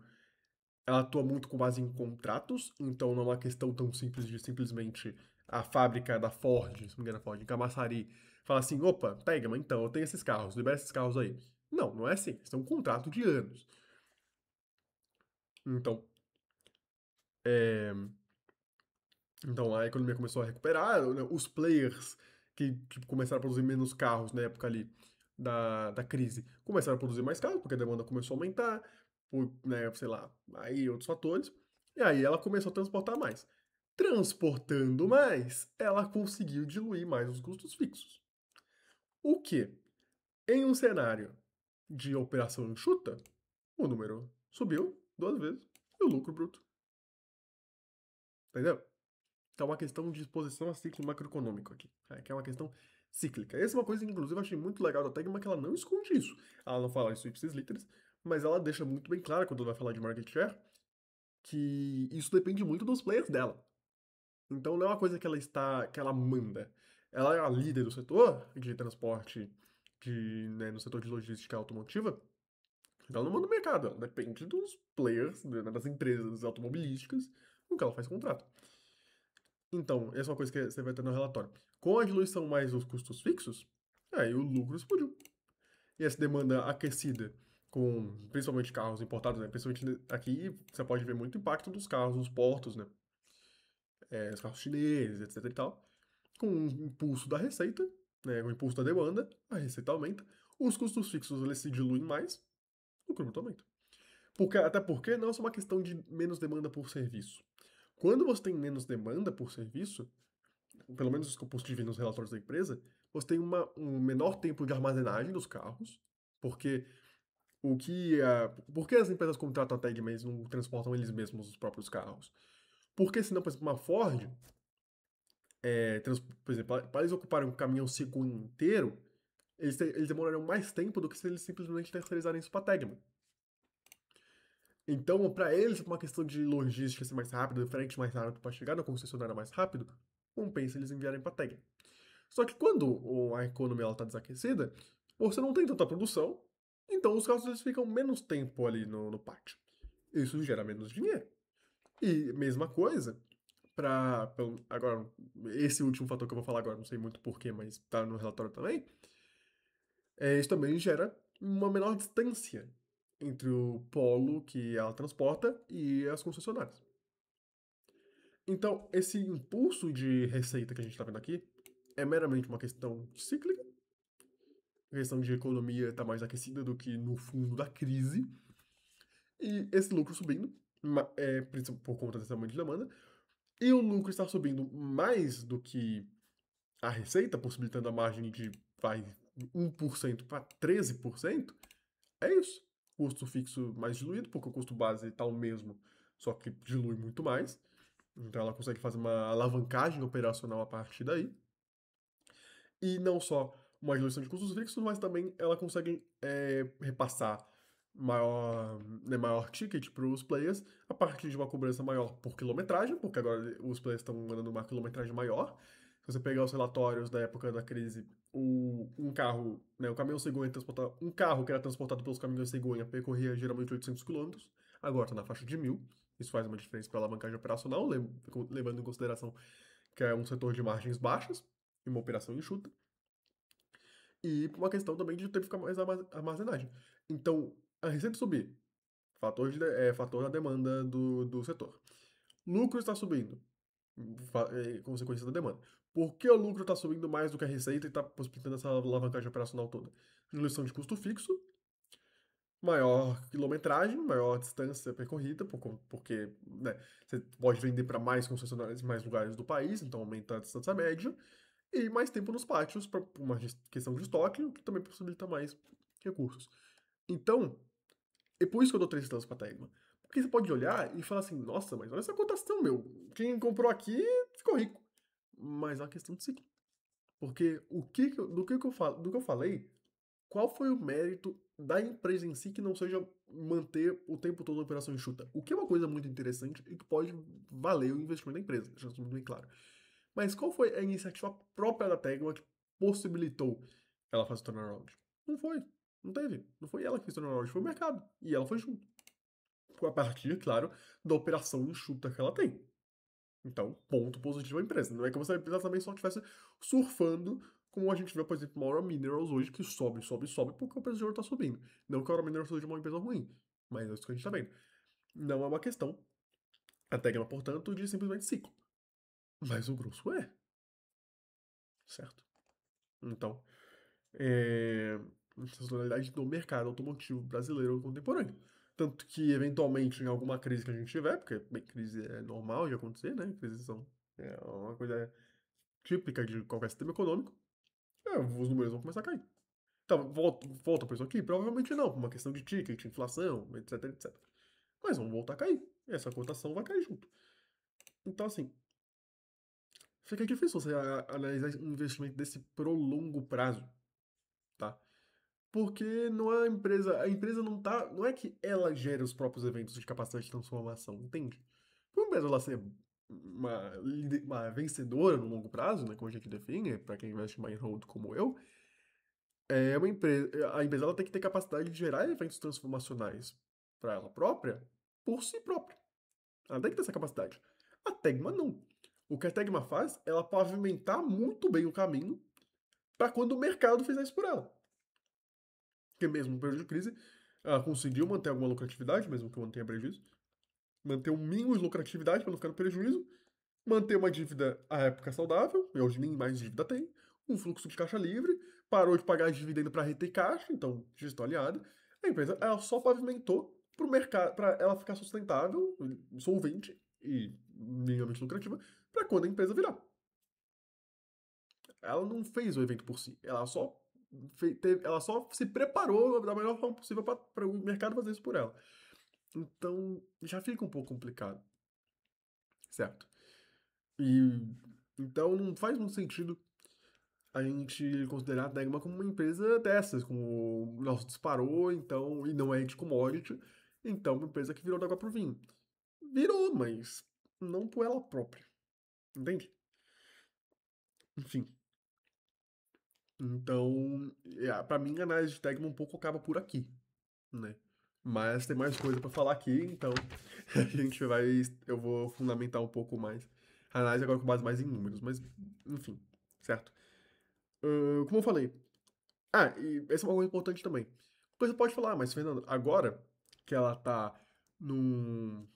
ela atua muito com base em contratos, então não é uma questão tão simples de simplesmente a fábrica da Ford, se não me engano, a Ford, em Camaçari, fala assim, opa, Tegma, então, eu tenho esses carros, libera esses carros aí. Não, não é assim, isso é um contrato de anos. Então, é, então a economia começou a recuperar, né, os players que começaram a produzir menos carros na época ali da crise começaram a produzir mais carros, porque a demanda começou a aumentar, por, né, sei lá, aí outros fatores, e aí ela começou a transportar mais. Transportando mais, ela conseguiu diluir mais os custos fixos. O que, em um cenário de operação enxuta, o número subiu 2 vezes e o lucro bruto. Entendeu? Então é uma questão de exposição a ciclo macroeconômico aqui, que é uma questão cíclica. Essa é uma coisa que, inclusive, eu achei muito legal da Tegma, que ela não esconde isso. Ela não fala isso ipsis literis, mas ela deixa muito bem claro, quando ela vai falar de market share, que isso depende muito dos players dela. Então não é uma coisa que ela manda. Ela é a líder do setor de transporte, né, no setor de logística automotiva. Então ela não manda o mercado, ela depende dos players, né, das empresas automobilísticas, com que ela faz contrato. Então, essa é uma coisa que você vai ter no relatório. Com a diluição mais os custos fixos, aí o lucro explodiu. E essa demanda aquecida, com principalmente carros importados, né? Principalmente aqui, você pode ver muito impacto dos carros nos portos, né? Os carros chineses, etc e tal. Com o impulso da receita, né? O impulso da demanda, a receita aumenta. Os custos fixos, eles se diluem mais, o lucro bruto aumenta. Até porque não é só uma questão de menos demanda por serviço. Quando você tem menos demanda por serviço, pelo menos os que eu pude ver nos relatórios da empresa, você tem um menor tempo de armazenagem dos carros, porque por que as empresas contratam a tag, mas não transportam eles mesmos os próprios carros? Porque senão, por exemplo, uma Ford, por exemplo, para eles ocuparem um caminhão Según inteiro, eles demorariam mais tempo do que se eles simplesmente terceirizarem isso para a Tegma. Então, para eles, por uma questão de logística ser mais rápido, frete mais rápido para chegar na concessionária mais rápido, compensa eles enviarem para a Tegma. Só que quando a economia está desaquecida, você não tem tanta produção, então os carros eles ficam menos tempo ali no pátio. Isso gera menos dinheiro. E mesma coisa para agora esse último fator que eu vou falar agora, não sei muito porquê, mas tá no relatório também. Isso também gera uma menor distância entre o polo que ela transporta e as concessionárias. Então, esse impulso de receita que a gente está vendo aqui é meramente uma questão cíclica. A questão de economia está mais aquecida do que no fundo da crise. E esse lucro subindo, por conta desse aumento de demanda. E o lucro está subindo mais do que a receita, possibilitando a margem de 1% para 13%. É isso. Custo fixo mais diluído, porque o custo base está o mesmo, só que dilui muito mais. Então ela consegue fazer uma alavancagem operacional a partir daí. E não só uma diluição de custos fixos, mas também ela consegue repassar maior ticket para os players a partir de uma cobrança maior por quilometragem, porque agora os players estão mandando uma quilometragem maior. Se você pegar os relatórios da época da crise, um carro, né, o caminhão cegonha um carro que era transportado pelos caminhões cegonha percorria geralmente 800 quilômetros, agora está na faixa de 1.000. Isso faz uma diferença para a alavancagem operacional, levando em consideração que é um setor de margens baixas e uma operação enxuta. E uma questão também de ter que ficar mais armazenagem. Então, a receita subir, fator da demanda do setor. Lucro está subindo, consequência da demanda. Por que o lucro está subindo mais do que a receita e está possibilitando essa alavancagem operacional toda? Diluição de custo fixo, maior quilometragem, maior distância percorrida, porque né, você pode vender para mais concessionárias em mais lugares do país, então aumenta a distância média, e mais tempo nos pátios, para uma questão de estoque, o que também possibilita mais recursos. Então, é por isso que eu dou 3 estrelas pra Tegma. Porque você pode olhar e falar assim, nossa, mas olha essa cotação, meu. Quem comprou aqui ficou rico. Mas é uma questão de ciclo. Porque do que eu falei, qual foi o mérito da empresa em si que não seja manter o tempo todo a operação enxuta? O que é uma coisa muito interessante e que pode valer o investimento da empresa, deixando isso muito bem claro. Mas qual foi a iniciativa própria da Tegma que possibilitou ela fazer o turnaround? Não foi. Não teve. Não foi ela que fez o turnaround, foi o mercado. E ela foi junto. A partir, claro, da operação enxuta que ela tem. Então, ponto positivo à empresa. Não é como se a empresa também só estivesse surfando, como a gente vê, por exemplo, uma Aura Minerals hoje, que sobe, porque o preço de ouro está subindo. Não que a Aura Minerals seja uma empresa ruim, mas é isso que a gente está vendo. não é uma questão, a Tegma, portanto, de simplesmente ciclo. Mas o grosso é, certo? Então, é, essa sazonalidade do mercado automotivo brasileiro contemporâneo. Tanto que, eventualmente, em alguma crise que a gente tiver, porque bem, crise é normal de acontecer, né? Crises são uma coisa típica de qualquer sistema econômico, os números vão começar a cair. Então, volta para isso aqui? Provavelmente não, por uma questão de ticket, inflação, etc, etc. Mas vão voltar a cair. E essa cotação vai cair junto. Então, assim, fica difícil você analisar um investimento desse pro longo prazo, tá? Porque não é a empresa não tá, não é que ela gera os próprios eventos de capacidade de transformação, entende? Por uma empresa ela ser uma vencedora no longo prazo, né, como a gente define, para quem investe em buy and hold como eu, é uma empresa, a empresa ela tem que ter capacidade de gerar eventos transformacionais para ela própria, por si própria. Ela tem que ter essa capacidade. A Tegma não. O que a Tegma faz é ela pavimentar muito bem o caminho para quando o mercado fizer isso por ela. Porque mesmo no período de crise, ela conseguiu manter alguma lucratividade, mesmo que mantenha prejuízo, manter um mínimo de lucratividade para não ficar no prejuízo, manter uma dívida à época saudável, e hoje nem mais dívida tem, um fluxo de caixa livre, parou de pagar dividendo para reter caixa, então gestão aliada. A empresa ela só pavimentou para o mercado, para ela ficar sustentável, solvente e minimamente lucrativa, para quando a empresa virar. Ela não fez o evento por si, ela só se preparou da melhor forma possível para o mercado fazer isso por ela. Então já fica um pouco complicado, certo? E então não faz muito sentido a gente considerar a Tegma como uma empresa dessas, como o nosso disparou, então, e não é de commodity, então uma empresa que virou da água pro vinho. Virou, mas não por ela própria, entende? Enfim. Então, pra mim a análise de Tegma um pouco acaba por aqui, né? Mas tem mais coisa pra falar aqui, então a gente eu vou fundamentar um pouco mais. A análise agora com base mais em números, mas enfim, certo? Como eu falei, e essa é uma coisa importante também. Você pode falar, mas Fernando, agora que ela tá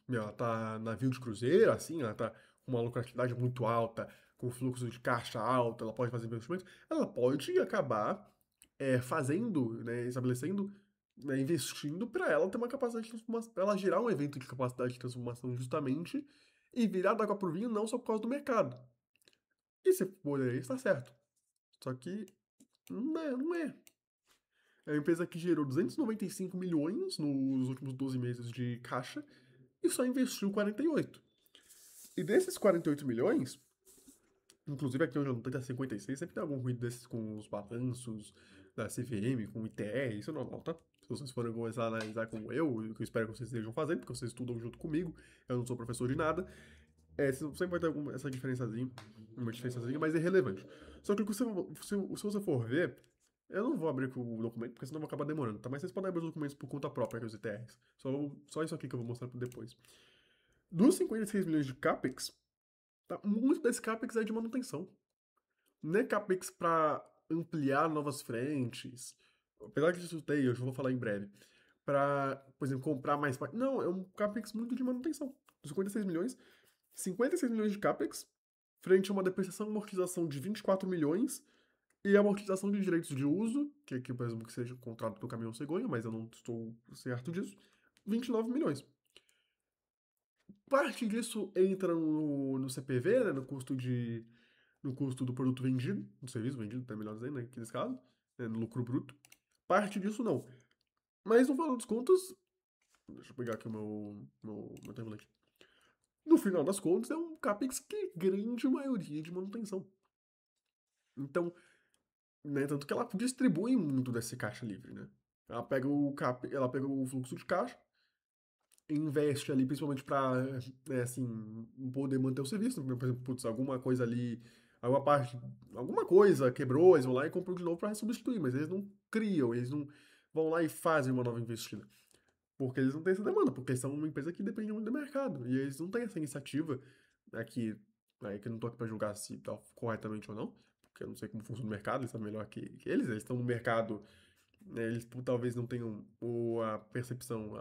ela tá navio de cruzeiro, assim, ela tá com uma lucratividade muito alta, com fluxo de caixa alto, ela pode fazer investimentos, ela pode acabar fazendo, né, estabelecendo, né, investindo para ela ter uma capacidade de transformação, pra ela gerar um evento de capacidade de transformação justamente e virar da água pro vinho não só por causa do mercado. E se for aí, está certo. Só que não é. É uma empresa que gerou 295 milhões nos últimos 12 meses de caixa e só investiu 48. E desses 48 milhões, inclusive aqui onde eu não tenho 56, sempre tem algum ruído desses com os balanços da CVM, com o ITR, isso é normal, tá? Se vocês forem começar a analisar como eu, o que eu espero que vocês estejam fazendo, porque vocês estudam junto comigo, eu não sou professor de nada, sempre vai ter essa diferençazinha, uma diferençazinha, mas é relevante. Só que se você for ver, eu não vou abrir o documento, porque senão eu vou acabar demorando, tá? Mas vocês podem abrir os documentos por conta própria, os ITRs. Só isso aqui que eu vou mostrar depois. Dos 56 milhões de CAPEX, tá? Muito desse CAPEX é de manutenção. Não é CAPEX para ampliar novas frentes. Apesar que isso tem, eu já vou falar em breve. Para, por exemplo, comprar mais. Não, é um CAPEX muito de manutenção. Dos 56 milhões, 56 milhões de CAPEX, frente a uma depreciação e amortização de 24 milhões e a amortização de direitos de uso, que aqui eu presumo que seja o contrato do caminhão cegonha, mas eu não estou certo disso, 29 milhões. Parte disso entra no CPV, né, no custo do produto vendido, do serviço vendido, tá melhor dizendo, né, naqueles casos, né, no lucro bruto. Parte disso não. Mas no final dos contos, deixa eu pegar aqui meu template. No final das contas, é um CAPEX que é grande maioria de manutenção. Então, né, tanto que ela distribui muito desse caixa livre, né? Ela pega o fluxo de caixa, investe ali principalmente para, né, assim, poder manter o serviço. Por exemplo, putz, alguma coisa ali, alguma parte, alguma coisa quebrou, eles vão lá e compram de novo para substituir, mas eles não criam, eles não vão lá e fazem uma nova investida. Porque eles não têm essa demanda, porque são uma empresa que depende muito do mercado. E eles não têm essa iniciativa aqui, que eu não tô aqui para julgar se tá corretamente ou não, porque eu não sei como funciona o mercado, eles sabem melhor que eles estão no mercado, né, eles talvez não tenham a percepção,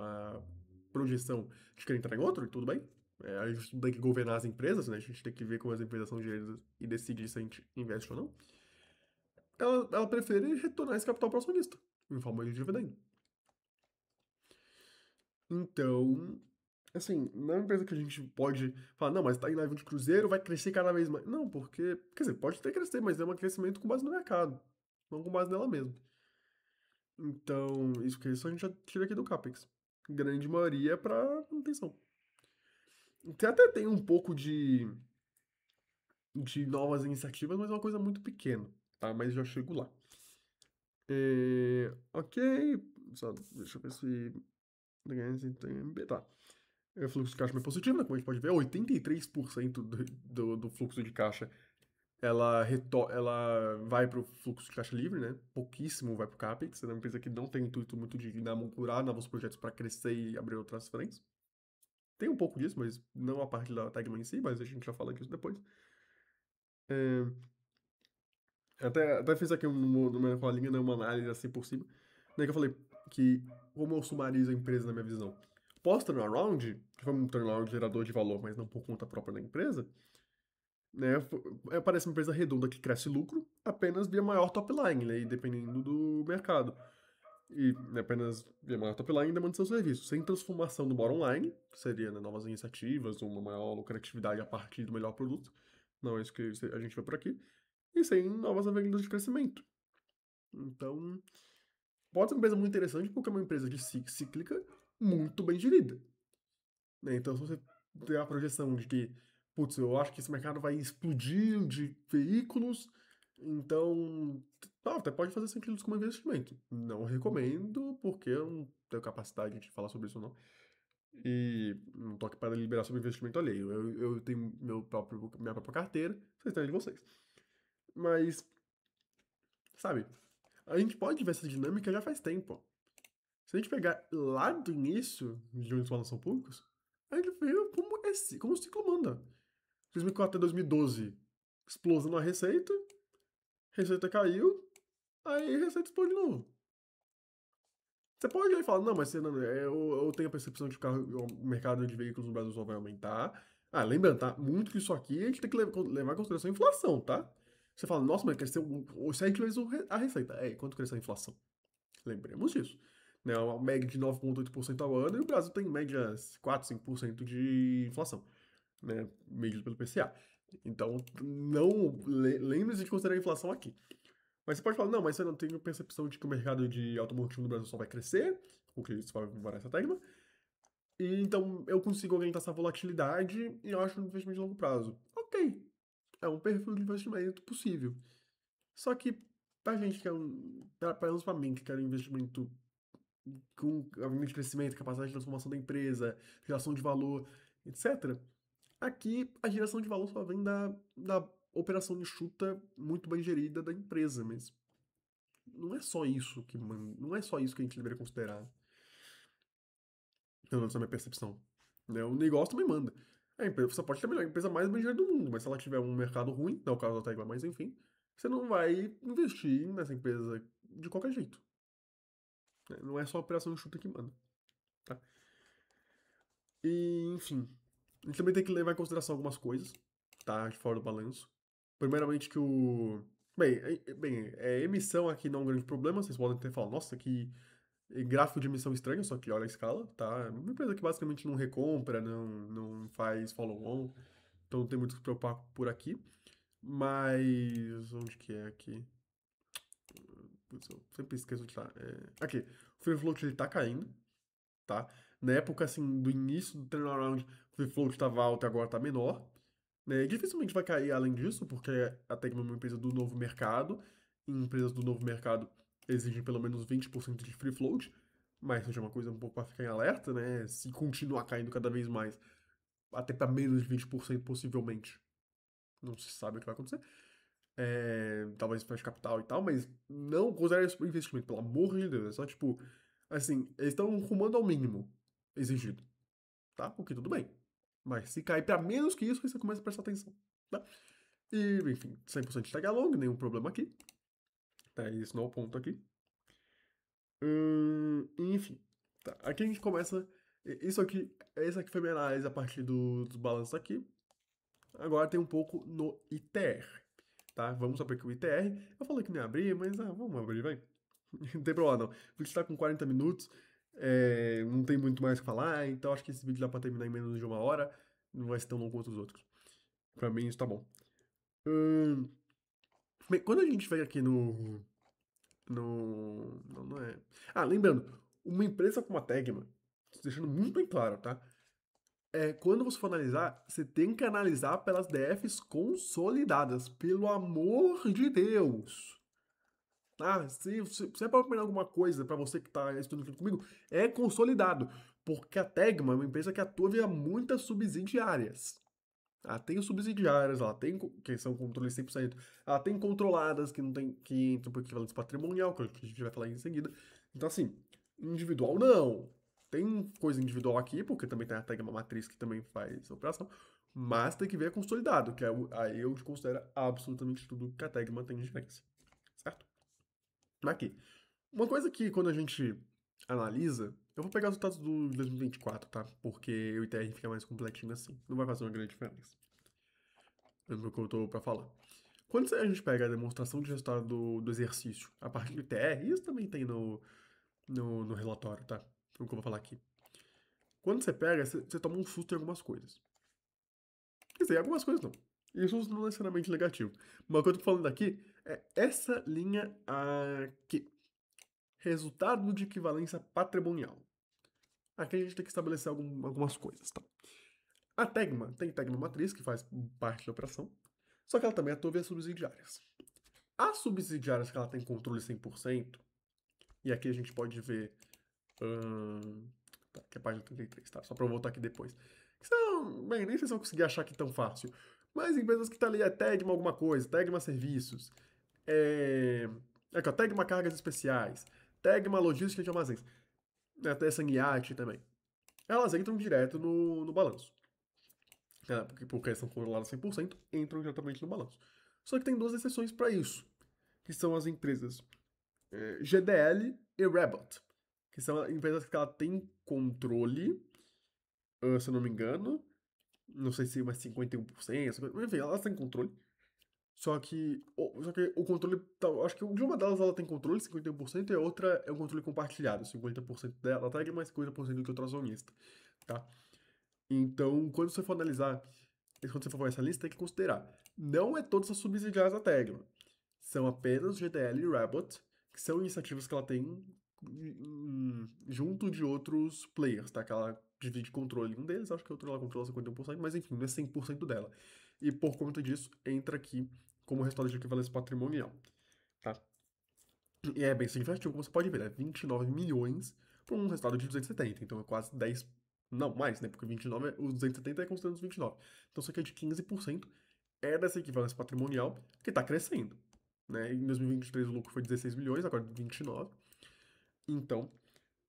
projeção de querer entrar em outro, e tudo bem. A gente tem que governar as empresas, né? A gente tem que ver como as empresas são geridas e decidir se a gente investe ou não. Ela prefere retornar esse capital para o acionista, em forma de dividendo. Então, assim, não é uma empresa que a gente pode falar, não, mas tá em nível de cruzeiro, vai crescer cada vez mais. Não, porque, quer dizer, pode até crescer, mas é um crescimento com base no mercado, não com base nela mesma. Então, isso a gente já tira aqui do CAPEX. Grande maioria é para manutenção. Até tem um pouco de novas iniciativas, mas é uma coisa muito pequena, tá? Mas já chego lá. Ok, só, deixa eu ver se... Tá. O fluxo de caixa é positivo, né? Como a gente pode ver, 83% do fluxo de caixa ela vai para o fluxo de caixa livre, né? Pouquíssimo vai para o CAPEX. É uma empresa que não tem intuito muito de inaugurar novos projetos para crescer e abrir outras frentes. Tem um pouco disso, mas não a parte da Tegma em si, mas a gente já fala disso depois. É, até fiz aqui numa colinha, né, uma análise assim por cima, né, que eu falei que como eu sumarizo a empresa na minha visão. Pós-turnaround, que foi um turnaround gerador de valor, mas não por conta própria da empresa, né, parece uma empresa redonda que cresce lucro apenas via maior top line, né, e dependendo do mercado. E apenas via maior top line e demanda de seu serviço, sem transformação do bottom line, que seria, né, novas iniciativas, uma maior lucratividade a partir do melhor produto. Não é isso que a gente vê por aqui. E sem novas avenidas de crescimento. Então, pode ser uma empresa muito interessante porque é uma empresa de cíclica muito bem gerida. Né? Então, se você tem a projeção de que, putz, eu acho que esse mercado vai explodir de veículos, então até pode fazer sentido isso como investimento. Não recomendo, porque eu não tenho capacidade de falar sobre isso, não. E não tô aqui para liberar sobre investimento alheio. Eu tenho minha própria carteira, vocês têm a de vocês. Mas, sabe, a gente pode ver essa dinâmica já faz tempo. Se a gente pegar lá do início de onde os são públicos, a gente vê como o ciclo manda. 2004 até 2012, explosão na receita caiu, aí a receita explodiu de novo. Você pode aí falar, não, mas você não, eu tenho a percepção de que o mercado de veículos no Brasil só vai aumentar. Ah, lembrando, tá? Muito disso aqui a gente tem que levar em consideração a inflação, tá? Você fala, nossa, mas cresceu 7 vezes a receita. É, quanto cresceu a inflação? Lembremos disso. Né, uma média de 9,8% ao ano e o Brasil tem média 4, 5% de inflação, né, medido pelo PCA. Então, não lembre-se de considerar a inflação aqui. Mas você pode falar, não, mas você não tem a percepção de que o mercado de automotivo no Brasil só vai crescer, o que isso vai varar essa tecla. E então eu consigo aumentar essa volatilidade e eu acho um investimento de longo prazo. Ok, é um perfil de investimento possível. Só que pra gente que é pelo menos pra mim, que quer um investimento com avenida de crescimento, capacidade de transformação da empresa, geração de valor, etc. Aqui, a geração de valor só vem da operação enxuta muito bem gerida da empresa, mas não é só isso não é só isso que a gente deveria considerar, pelo menos na minha percepção. Né? O negócio também manda. A empresa, você pode ter a melhor empresa mais bem gerida do mundo, mas se ela tiver um mercado ruim, não é o caso da Tegla, mas enfim, você não vai investir nessa empresa de qualquer jeito. Né? Não é só a operação enxuta que manda. Tá? E, enfim, a gente também tem que levar em consideração algumas coisas, tá? De fora do balanço. Primeiramente que o... Bem, emissão aqui não é um grande problema, vocês podem ter falado, nossa, que gráfico de emissão estranho, só que olha a escala, tá? É uma empresa que basicamente não recompra, não faz follow-on, então não tem muito o que se preocupar por aqui. Mas, onde que é aqui? Putz, eu sempre esqueço de estar. Aqui, o free float ele tá caindo, tá? Na época, assim, do início do turnaround, o free float estava alto e agora tá menor. Né? Dificilmente vai cair além disso, porque a Tecno é uma empresa do novo mercado, e empresas do novo mercado exigem pelo menos 20% de free float, mas seja uma coisa um pouco para ficar em alerta, né? Se continuar caindo cada vez mais, até para menos de 20% possivelmente, não se sabe o que vai acontecer. Talvez feche capital e tal, mas não considere isso um investimento, pelo amor de Deus. É só tipo, assim, eles estão rumando ao mínimo exigido, tá? O que tudo bem. Mas se cair para menos que isso, aí você começa a prestar atenção, tá? E, enfim, 100% de tag along, nenhum problema aqui. Tá, esse não é o ponto aqui. Enfim, tá. Aqui a gente começa Essa aqui foi minha análise a partir dos balanços aqui. Agora tem um pouco no ITR, tá? Vamos abrir aqui o ITR. Eu falei que não ia abrir, mas vamos abrir, vai. Não tem problema não. O vídeo tá com 40 minutos, não tem muito mais o que falar, então acho que esse vídeo dá pra terminar em menos de 1 hora. Não vai ser tão longo quanto os outros. Pra mim isso tá bom. Bem, quando a gente vem aqui não é... Lembrando, uma empresa como a Tegma, deixando muito bem claro, tá? Quando você for analisar, você tem que analisar pelas DFs consolidadas, pelo amor de Deus. Se você é para opinar alguma coisa, para você que está estudando junto comigo, é consolidado. Porque a Tegma é uma empresa que atua via muitas subsidiárias. Ela tem subsidiárias, ela tem que são controles 100%, ela tem controladas que não tem que entram por equivalência patrimonial, que a gente vai falar em seguida. Então, assim, individual não. Tem coisa individual aqui, porque também tem a Tegma Matriz que também faz a operação, mas tem que ver consolidado, que aí eu considero absolutamente tudo que a Tegma tem diferença. Certo? Aqui. Uma coisa que quando a gente analisa, eu vou pegar os resultados do 2024, tá? Porque o ITR fica mais completinho assim. Não vai fazer uma grande diferença. Lembra o que eu tô pra falar. Quando a gente pega a demonstração de resultado do exercício a partir do ITR, isso também tem no relatório, tá? É o que eu vou falar aqui. Quando você pega, você toma um susto em algumas coisas. Quer dizer, algumas coisas não. Isso não é necessariamente negativo. Mas o que eu tô falando aqui é essa linha aqui. Resultado de equivalência patrimonial. Aqui a gente tem que estabelecer algumas coisas, tá? A Tegma tem Tegma Matriz, que faz parte da operação, só que ela também atua via subsidiárias. As subsidiárias que ela tem controle 100%, e aqui a gente pode ver, que é a página 33, tá? Só pra eu voltar aqui depois. Que são, bem, nem sei se eu consegui achar aqui tão fácil, mas empresas que tá ali é Tegma alguma coisa, Tegma Serviços, aqui ó, Tegma Cargas Especiais, Tegma Logística de Armazéns, até Sanguiate também. Elas entram direto no balanço. Porque são controladas 100%, entram diretamente no balanço. Só que tem duas exceções para isso, que são as empresas GDL e Rebot, que são empresas que ela tem controle, se eu não me engano, não sei se é mais 51%, enfim, elas têm controle. Só que o controle, acho que de uma delas ela tem controle, 51%, e a outra é um controle compartilhado, 50% dela tá, e mais 50% do que outro acionista, tá? Então, quando você for analisar, quando você for fazer essa lista, tem que considerar, não é todas as subsidiárias da Tegma, são apenas GDL e Rabbit, que são iniciativas que ela tem junto de outros players, tá? Que ela divide controle. Um deles, acho que o outro ela controla 51%, mas enfim, não é 100% dela. E por conta disso, entra aqui como resultado de equivalência patrimonial, tá? E é bem significativo, como você pode ver, é 29 milhões para um resultado de 270, então é quase 10, não, mais, né? Porque 29, os 270 é considerando os 29. Então isso aqui é de 15%, é dessa equivalência patrimonial que está crescendo, né? Em 2023 o lucro foi 16 milhões, agora 29. Então,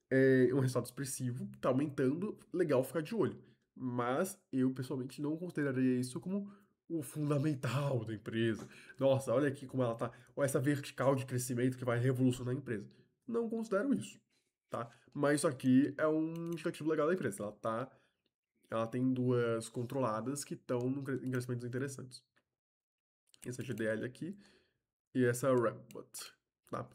é um resultado expressivo, tá aumentando, legal ficar de olho. Mas eu, pessoalmente, não consideraria isso como o fundamental da empresa. Nossa, olha aqui como ela tá, ou essa vertical de crescimento que vai revolucionar a empresa. Não considero isso, tá? Mas isso aqui é um indicativo legal da empresa. Ela tem duas controladas que estão em crescimentos interessantes. Essa GDL aqui e essa Rabbit, tá?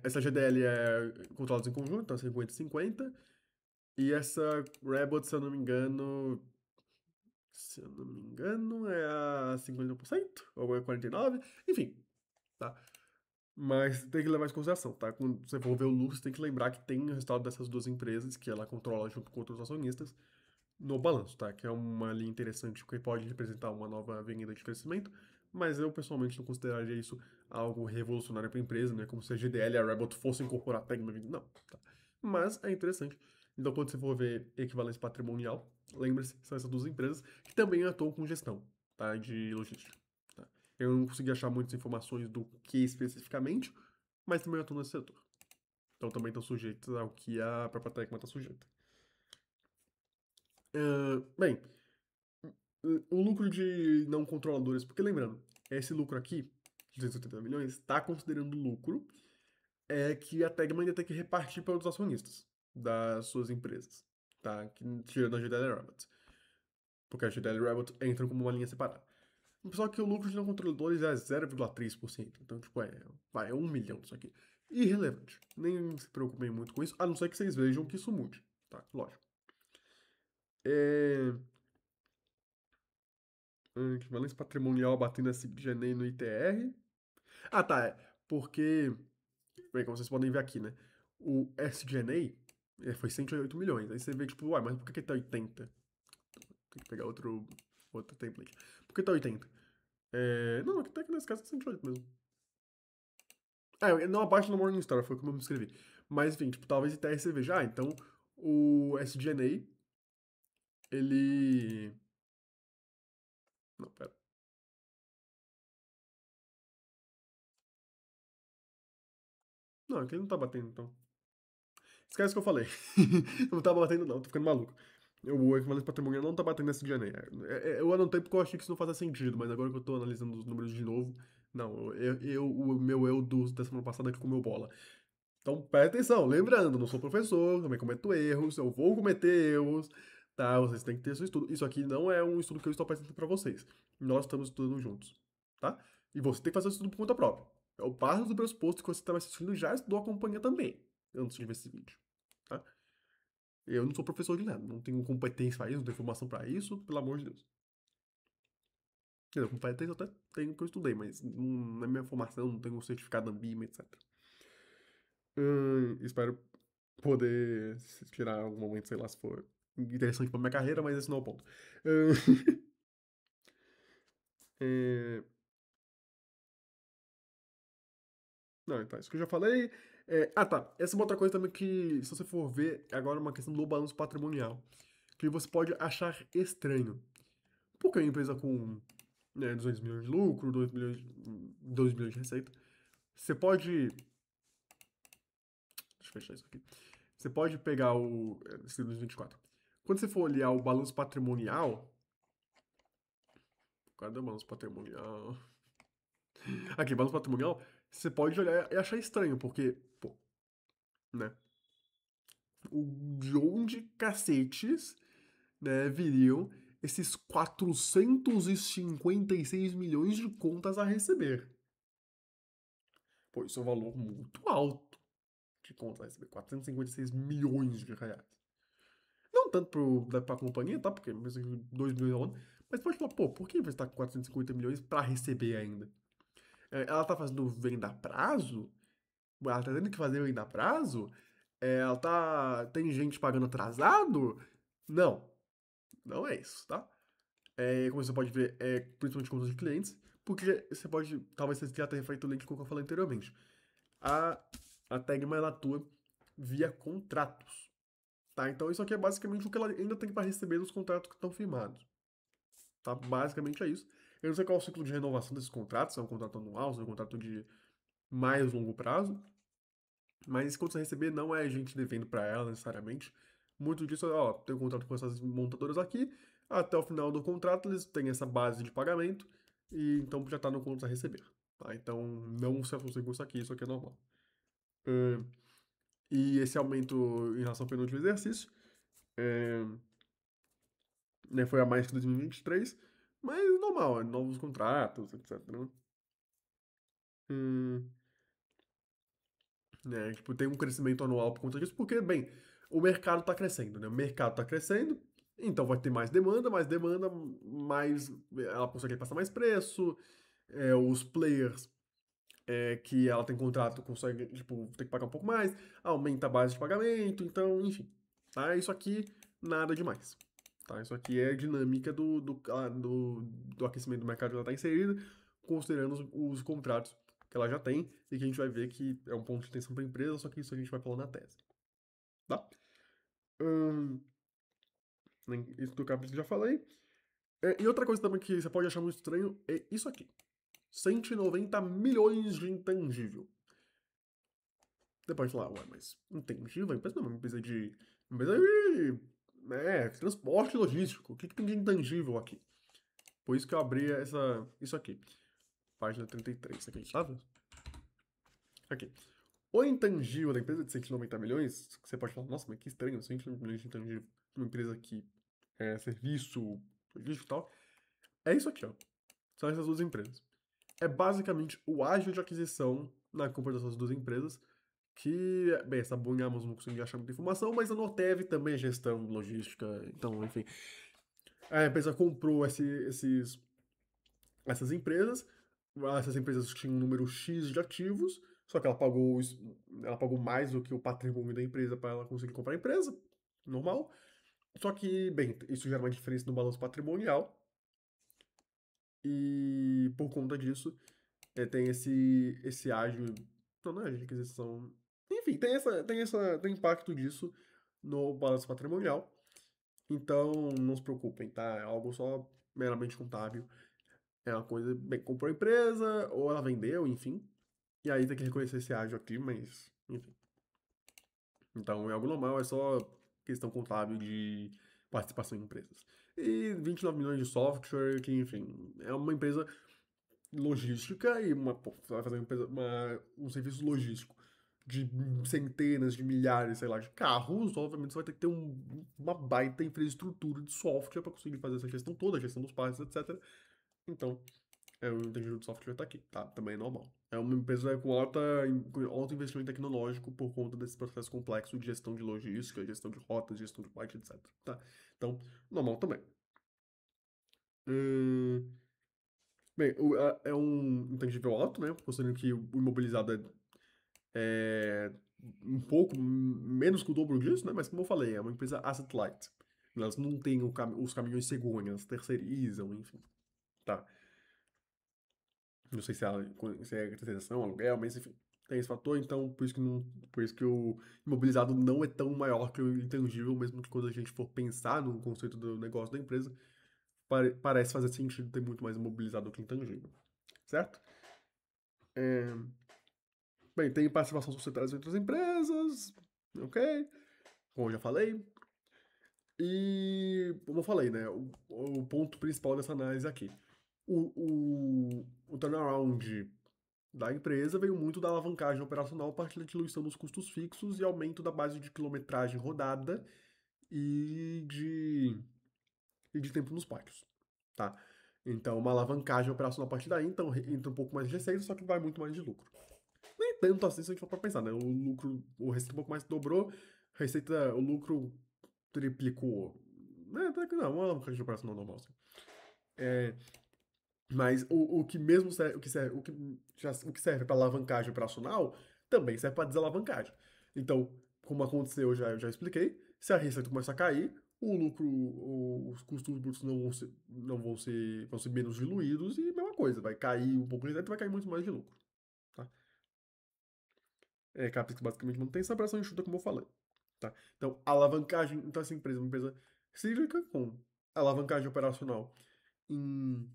Essa GDL é controlados em conjunto, então 50-50. E essa Rabbit, se eu não me engano, é a 50% ou é 49%, enfim, tá? Mas tem que levar em consideração, tá? Quando você for ver o lucro, você tem que lembrar que tem o resultado dessas duas empresas, que ela controla junto com outros acionistas, no balanço, tá? Que é uma linha interessante que pode representar uma nova avenida de crescimento, mas eu pessoalmente não consideraria isso algo revolucionário para a empresa, né? Como se a GDL e a Rebot fossem incorporar a Tegma. Não, tá? Mas é interessante. Então, quando você for ver equivalência patrimonial, lembre-se, são essas duas empresas que também atuam com gestão, tá? De logística. Tá? Eu não consegui achar muitas informações do que especificamente, mas também atuam nesse setor. Então também estão sujeitos ao que a própria Tegma está sujeita. Bem, o lucro de não controladores, porque lembrando, esse lucro aqui, 280 milhões, está considerando lucro que a Tegma ainda tem que repartir para os acionistas das suas empresas. tá? Tirando a GDL Rabbit. Porque a GDL Rabbit entra como uma linha separada. Só que o lucro de não controladores é 0,3%. Então, tipo, é 1 milhão isso aqui. Irrelevante. Nem se preocupem muito com isso, a não ser que vocês vejam que isso mude, tá? Lógico. É... Equivalência patrimonial batendo esse SGNA no ITR. Ah, tá. Porque, bem, como vocês podem ver aqui, né? O SGNA foi 108 milhões. Aí você vê, tipo, uai, mas por que tá 80? Tem que pegar outro template. Por que tá 80? Não, até que nesse caso é 108 mesmo. Não, abaixo no Morningstar, foi como eu me escrevi. Mas, enfim, tipo, talvez ITR você veja. Ah, então o SGNA, ele... Não, pera. Não, aqui ele não tá batendo, então. Esquece o que eu falei. Não tá batendo, não, tô ficando maluco. O equivalente patrimonial não tá batendo nesse SGNA. Eu anotei porque eu achei que isso não fazia sentido, mas agora que eu tô analisando os números de novo, não, o meu da semana passada que comeu bola. Então, presta atenção, lembrando, não sou professor, também cometo erros, eu vou cometer erros, tá? Vocês têm que ter seu estudo. Isso aqui não é um estudo que eu estou apresentando para vocês. Nós estamos estudando juntos, tá? E você tem que fazer o estudo por conta própria. Eu parto do pressuposto que você estava assistindo e já estudou a companhia também, antes de ver esse vídeo, tá? Eu não sou professor de nada, não tenho competência para isso, não tenho formação para isso, pelo amor de Deus. Quer dizer, competência eu até tenho que eu estudei, mas na minha formação não tenho um certificado Ambima, etc. Espero poder tirar algum momento, sei lá, se for interessante pra minha carreira, mas esse não é o ponto. Ahn, é, Não, então, isso que eu já falei. Tá. Essa é uma outra coisa também que, se você for ver, é agora uma questão do balanço patrimonial. Que você pode achar estranho. Porque a empresa com 200 milhões de lucro, 2 milhões de receita, você pode. Deixa eu fechar isso aqui. Você pode pegar esse 2024. Quando você for olhar o balanço patrimonial. Cadê o balanço patrimonial? Aqui, balanço patrimonial, você pode olhar e achar estranho, porque, pô, né? De onde cacetes, né, viriam esses 456 milhões de contas a receber? Pô, isso é um valor muito alto de contas a receber. 456 milhões de reais. Não tanto pra companhia, tá? Porque mesmo 2 milhões ao ano. Mas pode falar, pô, por que você tá com 450 milhões pra receber ainda? Ela tá fazendo venda a prazo? Ela tá tendo que fazer venda a prazo? Ela tá. Tem gente pagando atrasado? Não, não é isso, tá? Como você pode ver, principalmente contas de clientes, porque você pode. Talvez você já tenha feito o link com o que eu falei anteriormente. A, a Tegma ela atua via contratos. Tá? Então isso aqui é basicamente o que ela ainda tem para receber dos contratos que estão firmados. Tá? Basicamente é isso. Eu não sei qual é o ciclo de renovação desses contratos, se é um contrato anual, se é um contrato de mais longo prazo. Mas quando você receber, não é gente devendo para ela necessariamente. Muito disso é, ó, tem um contrato com essas montadoras aqui, até o final do contrato eles têm essa base de pagamento, e então já está no conto a receber. Tá? Então não se assustem com isso aqui é normal. É, e esse aumento em relação ao penúltimo exercício é, né, foi a mais que 2023, mas normal, novos contratos, etc. Hum, né? Tipo, tem um crescimento anual por conta disso, porque, bem, o mercado está crescendo, né? O mercado está crescendo, então vai ter mais demanda, mais ela consegue passar mais preço, os players que ela tem contrato conseguem, tipo, ter que pagar um pouco mais, aumenta a base de pagamento, então, enfim. Tá? Isso aqui, nada demais. Tá? Isso aqui é a dinâmica do aquecimento do mercado que ela está inserida, considerando os contratos que ela já tem e que a gente vai ver que é um ponto de atenção para a empresa, só que isso a gente vai falar na tese. Tá? Hum, isso do capítulo que eu já falei. E outra coisa também que você pode achar muito estranho é isso aqui. 190 milhões de intangível. Você pode falar, ué, mas intangível? A empresa não é uma empresa de. Uma empresa de. Transporte logístico. O que tem de intangível aqui? Por isso que eu abri isso aqui. Página 33, aqui, sabe? Aqui. O intangível da empresa de 190 milhões, que você pode falar, nossa, mas que estranho, 190 milhões de intangível. uma empresa que é serviço, logístico e tal, é isso aqui, ó. São essas duas empresas. É basicamente o ágio de aquisição na compra dessas duas empresas, que, bem, essa Boeing e a Amazon não consegui achar muita informação, mas a Nortev também é gestão logística, então, enfim. A empresa comprou essas empresas, essas empresas tinham um número X de ativos, só que ela pagou mais do que o patrimônio da empresa para ela conseguir comprar a empresa, normal. Só que, bem, isso gera uma diferença no balanço patrimonial, e por conta disso, tem esse ágio, não é ágio de aquisição, enfim, tem impacto disso no balanço patrimonial. Então, não se preocupem, tá? É algo só meramente contábil. É uma coisa, bem, comprou a empresa, ou ela vendeu, enfim. E aí tem que reconhecer esse ágio aqui, mas, enfim. Então, é algo normal, é só questão contábil de participação em empresas. E 29 milhões de software, que, enfim, é uma empresa logística e pô, você vai fazer um serviço logístico de centenas de milhares, sei lá, de carros, obviamente você vai ter que ter uma baita infraestrutura de software para conseguir fazer essa gestão toda, a gestão dos parques, etc. Então, o entendido de software tá aqui, tá? Também é normal. É uma empresa com alto investimento tecnológico por conta desse processo complexo de gestão de logística, gestão de rotas, gestão de parque, etc. Tá? Então, normal também. Hum, Bem, é um intangível alto, né? Considerando que o imobilizado é um pouco menos que o dobro disso, né? Mas como eu falei, é uma empresa asset light. Elas não têm os caminhões cegonha, elas terceirizam, enfim. Tá. Não sei se é terceirização, aluguel, mas enfim. Tem esse fator, então por isso que o imobilizado não é tão maior que o intangível, mesmo que quando a gente for pensar no conceito do negócio da empresa, parece fazer sentido ter muito mais imobilizado do que intangível. Certo? É, bem, tem participação societária em outras empresas, ok? Como eu já falei. E, como eu falei, né? O ponto principal dessa análise aqui. O turnaround da empresa veio muito da alavancagem operacional a partir da diluição dos custos fixos e aumento da base de quilometragem rodada e de tempo nos pátios, tá? Então, uma alavancagem operacional a partir daí, então entra um pouco mais de receita, só que vai muito mais de lucro. Nem tanto assim se a gente for pra pensar, né? O receita um pouco mais dobrou, o lucro triplicou. Até que não, uma alavancagem operacional normal, assim. É, mas o que mesmo serve, o que serve para alavancagem operacional também serve para desalavancagem. Então, como aconteceu, eu já expliquei, se a receita começa a cair, os custos brutos vão ser menos diluídos e mesma coisa, vai cair um pouco de receita, vai cair muito mais de lucro. Tá? CAPEX basicamente manutenção, operação enxuta, como eu falei. Tá? Então, alavancagem, então essa empresa é uma empresa cíclica com alavancagem operacional em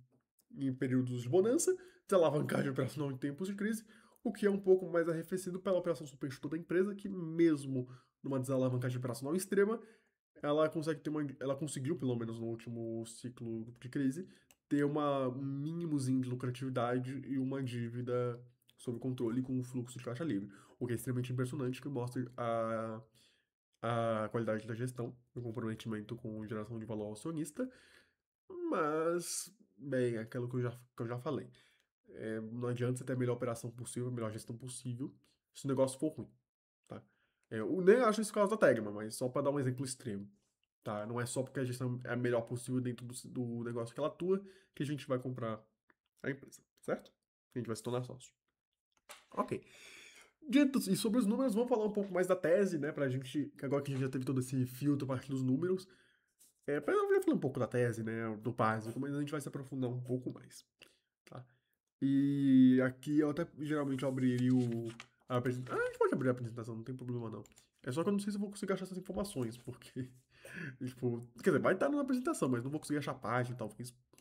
períodos de bonança, desalavancagem operacional em tempos de crise, o que é um pouco mais arrefecido pela operação superenxuta da empresa, que mesmo numa desalavancagem operacional extrema, ela conseguiu, pelo menos no último ciclo de crise, ter um mínimozinho de lucratividade e uma dívida sob controle com um fluxo de caixa livre, o que é extremamente impressionante, que mostra a qualidade da gestão, o comprometimento com geração de valor ao acionista, mas, bem, é aquilo que eu já falei. Não adianta você ter a melhor operação possível, a melhor gestão possível, se o negócio for ruim, tá? Eu nem acho isso causa da Tegma, mas só para dar um exemplo extremo, tá? Não é só porque a gestão é a melhor possível dentro do negócio que ela atua que a gente vai comprar a empresa, certo? A gente vai se tornar sócio. Ok. Dito e sobre os números, vamos falar um pouco mais da tese, né? Pra gente, que agora que a gente já teve todo esse filtro a partir dos números, eu já falei um pouco da tese, né? Do básico, mas a gente vai se aprofundar um pouco mais, tá? E aqui eu até geralmente abriria a apresentação. Ah, a gente pode abrir a apresentação, não tem problema não. É só que eu não sei se eu vou conseguir achar essas informações, porque, tipo, quer dizer, vai estar na apresentação, mas não vou conseguir achar a página e tal,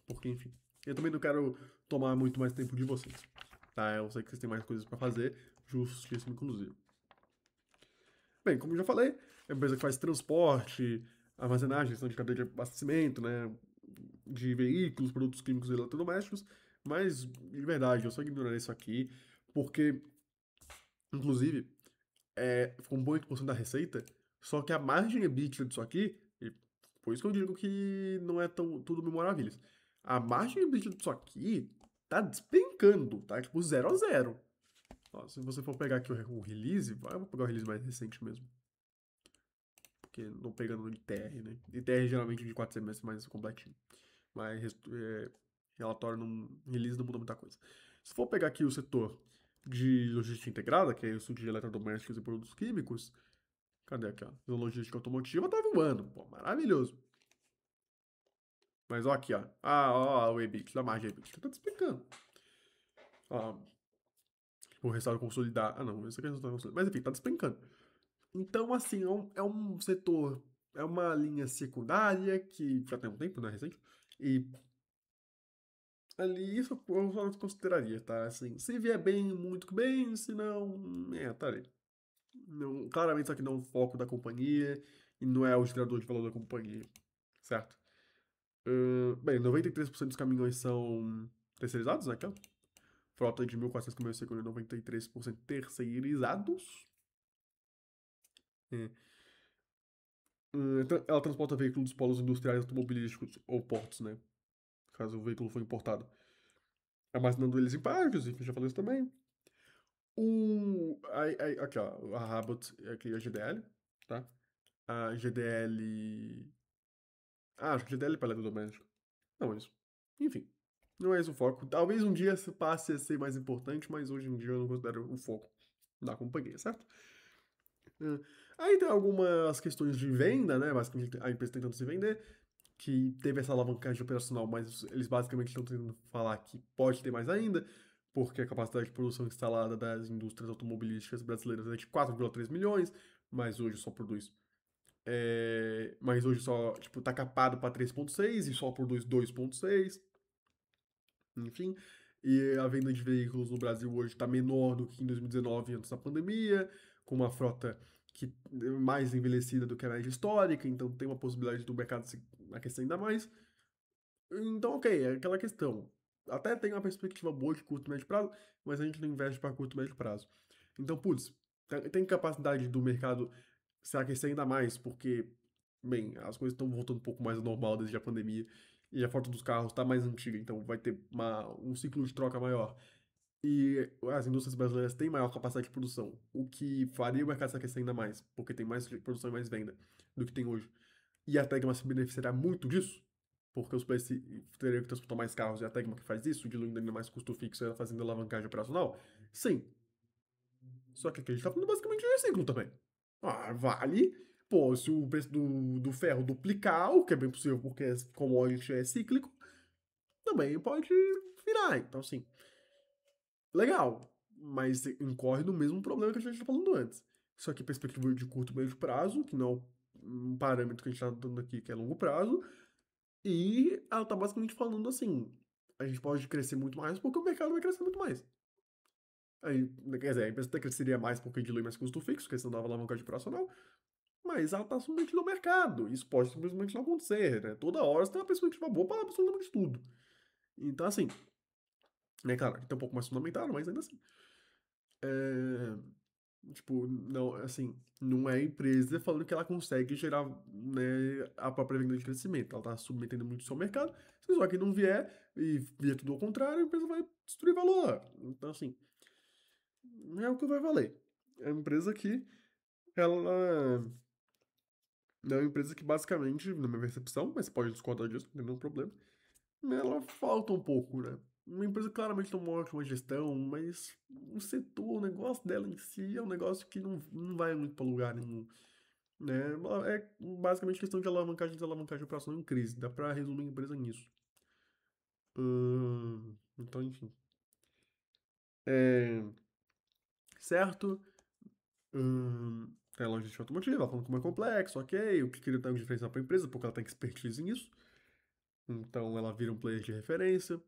porque, enfim. Eu também não quero tomar muito mais tempo de vocês, tá? Eu sei que vocês têm mais coisas pra fazer, justíssimo, inclusive. Bem, como eu já falei, é uma empresa que faz transporte, armazenagem, gestão de cadeia de abastecimento, né? De veículos, produtos químicos e eletrodomésticos, mas, de verdade, eu só ignorarei isso aqui, porque, inclusive, ficou um bom 8% da receita, só que a margem EBITDA disso aqui, Por isso que eu digo que não é tão tudo mil maravilhas. A margem de EBITDA disso aqui tá despencando, tá? Tipo 0 a 0. Ó, se você for pegar aqui o release, eu vou pegar o release mais recente mesmo. Porque não pegando no ITR, né? ITR geralmente de 4 semestres mais completinho. Mas relatório release não muda muita coisa. Se for pegar aqui o setor de logística integrada, que é isso de eletrodomésticos e produtos químicos, cadê aqui, ó? Logística automotiva tá voando, pô, maravilhoso. Mas ó aqui, ó. Ó, o EBITDA, a margem EBITDA tá despecando. Ó, o resultado consolidado. Ah, não, isso aqui é o resultado consolidado. Mas enfim, tá despencando. Então, assim, é um setor, é uma linha secundária que já tem um tempo, né, recente. E ali isso eu só consideraria, tá? Assim, se vier bem, muito bem, se não, tá ali. Não, claramente isso aqui não é o foco da companhia e não é o gerador de valor da companhia, certo? Bem, 93% dos caminhões são terceirizados, né? Aquela frota de 1.400 caminhões segundo 93% terceirizados. É. Ela transporta veículos dos polos industriais automobilísticos ou portos, né? Caso o veículo for importado. Armazenando eles em páginas, enfim, já falei isso também. Aqui, ó, a Abbott, aqui a GDL, tá? A GDL. Ah, acho que GDL é para eletrodoméstico. Não, é isso. Enfim, não é esse o foco. Talvez um dia se passe a ser mais importante, mas hoje em dia eu não considero o foco da companhia, certo? É. Aí tem algumas questões de venda, né? Basicamente a empresa tentando se vender, que teve essa alavancagem operacional, mas eles basicamente estão tentando falar que pode ter mais ainda, porque a capacidade de produção instalada das indústrias automobilísticas brasileiras é de 4,3 milhões, mas hoje só produz. Mas hoje só, tipo, tá capado para 3,6 e só produz 2,6. Enfim. E a venda de veículos no Brasil hoje está menor do que em 2019, antes da pandemia, com uma frota que é mais envelhecida do que a média histórica, então tem uma possibilidade do mercado se aquecer ainda mais. Então, ok, é aquela questão. Até tem uma perspectiva boa de curto e médio prazo, mas a gente não investe para curto e médio prazo. Então, putz, tem capacidade do mercado se aquecer ainda mais, porque, bem, as coisas estão voltando um pouco mais ao normal desde a pandemia, e a frota dos carros está mais antiga, então vai ter um ciclo de troca maior. E as indústrias brasileiras têm maior capacidade de produção, o que faria o mercado se aquecer ainda mais, porque tem mais produção e mais venda do que tem hoje. E a Tegma se beneficiará muito disso, porque os players teriam que transportar mais carros e a Tegma que faz isso, diluindo ainda mais custo fixo e ela fazendo alavancagem operacional? Sim. Só que aqui a gente tá falando basicamente de reciclo também. Ah, vale. Pô, se o preço do ferro duplicar, o que é bem possível porque commodity é cíclico, também pode virar. Então, assim, legal. Mas incorre no mesmo problema que a gente tá falando antes. Só que perspectiva de curto e médio prazo, que não é um parâmetro que a gente tá dando aqui, que é longo prazo, e ela tá basicamente falando assim: a gente pode crescer muito mais porque o mercado vai crescer muito mais. Aí, quer dizer, a empresa até cresceria mais porque dilui mais custo fixo, questão da alavancagem operacional, mas ela tá submetida ao mercado. Isso pode simplesmente não acontecer, né? Toda hora você tem uma perspectiva boa para absolutamente tudo. Então, assim, né, claro, aqui tá um pouco mais fundamentado, mas ainda assim. É, tipo, não, assim, não é a empresa falando que ela consegue gerar, né, a própria venda de crescimento. Ela tá submetendo muito ao seu mercado. Se só que não vier e vier tudo ao contrário, a empresa vai destruir valor. Então, assim, é o que vai valer. É uma empresa que ela é uma empresa que basicamente, na minha percepção, mas pode discordar disso, não tem nenhum problema, ela falta um pouco, né? Uma empresa claramente tem uma ótima gestão, mas o setor, o negócio dela em si é um negócio que não vai muito para lugar nenhum, né? É basicamente questão de alavancagem e desalavancagem operacional em crise. Dá para resumir a empresa nisso. Então, enfim. É, certo? Tem a logística automotiva, ela falando como é complexo, ok. O que queria dar um diferencial para a empresa, porque ela tem expertise nisso. Então ela vira um player de referência.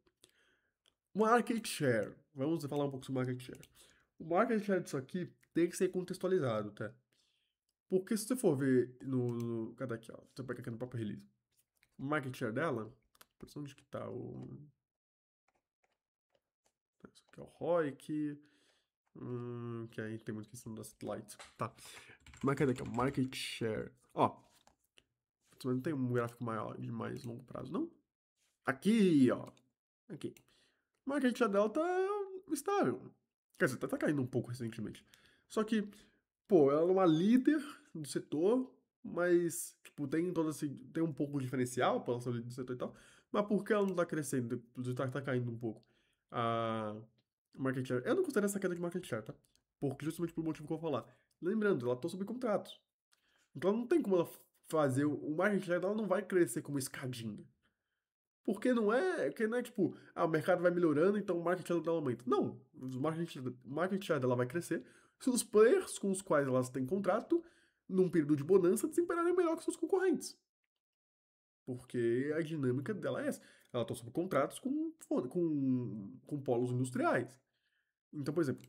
Market share. Vamos falar um pouco sobre market share. O market share disso aqui tem que ser contextualizado, tá? Porque se você for ver cadê aqui, ó? Você pega aqui no próprio release. O market share dela. Onde que tá o. Isso aqui é o ROIC. Que aí tem muita questão das lights. Tá. Mas cadê aqui, ó? Market share. Ó. Mas não tem um gráfico maior de mais longo prazo, não? Aqui, ó. Aqui. O market share dela tá estável. Quer dizer, tá caindo um pouco recentemente. Só que, pô, ela é uma líder do setor, mas, tipo, tem todo esse. Tem um pouco de diferencial pra ela ser líder do setor e tal. Mas por que ela não tá crescendo? Tá caindo um pouco. A market share. Eu não considero essa queda de market share, tá? Porque justamente pelo motivo que eu vou falar. Lembrando, ela tá sob contrato. Então não tem como ela fazer. O market share dela não vai crescer como escadinha. Porque não é tipo, o mercado vai melhorando, então o market share dela aumenta. Não, o market share dela vai crescer se os players com os quais elas têm contrato, num período de bonança, desempenharem melhor que seus concorrentes. Porque a dinâmica dela é essa. Ela está sob contratos com polos industriais. Então, por exemplo,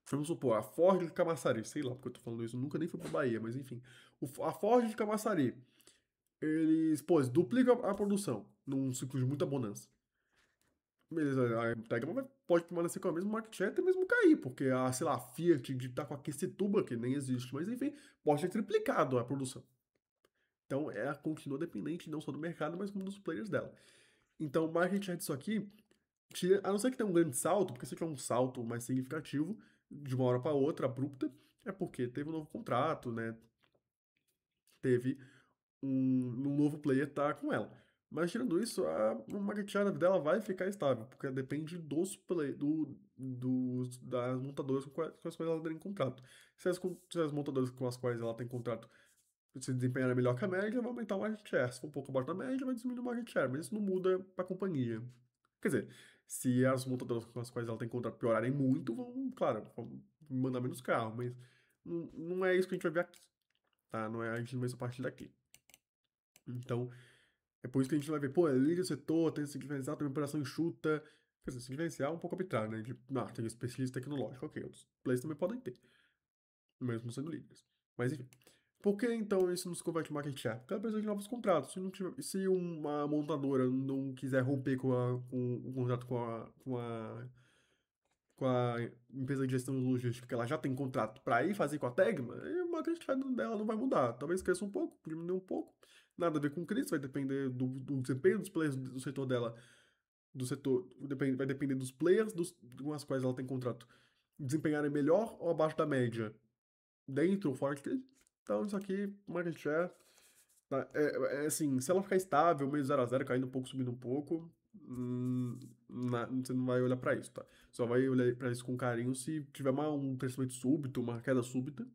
vamos supor, a Ford de Camaçari, sei lá porque eu tô falando isso, eu nunca nem fui pra Bahia, mas enfim. A Ford de Camaçari, eles duplicam a produção num ciclo de muita bonança. Beleza, a Tegma pode permanecer com a mesma market share e até mesmo cair, porque sei lá, a Fiat de tá com a Quesituba, que nem existe, mas enfim, pode ter triplicado a produção. Então, ela continua dependente não só do mercado, mas como dos players dela. Então, o market share disso aqui, a não ser que tenha um grande salto, porque se tiver um salto mais significativo, de uma hora para outra, abrupta, é porque teve um novo contrato, né? Teve um novo player tá com ela. Mas tirando isso, o market share dela vai ficar estável, porque depende das montadoras com as quais ela tem contrato. Se as montadoras com as quais ela tem contrato se desempenharem melhor que a média, vai aumentar o market share. Se for um pouco abaixo da média, vai diminuir o market share, mas isso não muda para a companhia. Quer dizer, se as montadoras com as quais ela tem contrato piorarem muito, vão mandar menos carro, mas não é isso que a gente vai ver aqui, tá? Não é, a gente não vai só partir daqui. Então, é por isso que a gente vai ver, pô, é líder do setor, tem esse diferencial, tem uma operação enxuta. Quer dizer, esse diferencial é um pouco arbitrário, né? Tem especialista tecnológico, ok, outros players também podem ter, mesmo sendo líderes. Mas enfim. Por que então isso não se converte em market share? Porque ela precisa de novos contratos. Se uma montadora não quiser romper com o contrato com a empresa de gestão logística, que ela já tem contrato para ir fazer com a Tegma, aí o market share dela não vai mudar. Talvez cresça um pouco, diminuir um pouco. Nada a ver com crise, vai depender do desempenho dos players do setor dela, vai depender dos players com as quais ela tem contrato desempenharem melhor ou abaixo da média, dentro ou fora de crise. Então, isso aqui, market share, tá? É assim, se ela ficar estável, meio 0 a 0 caindo um pouco, subindo um pouco, você não vai olhar pra isso, tá? Só vai olhar pra isso com carinho se tiver um crescimento súbito, uma queda súbita,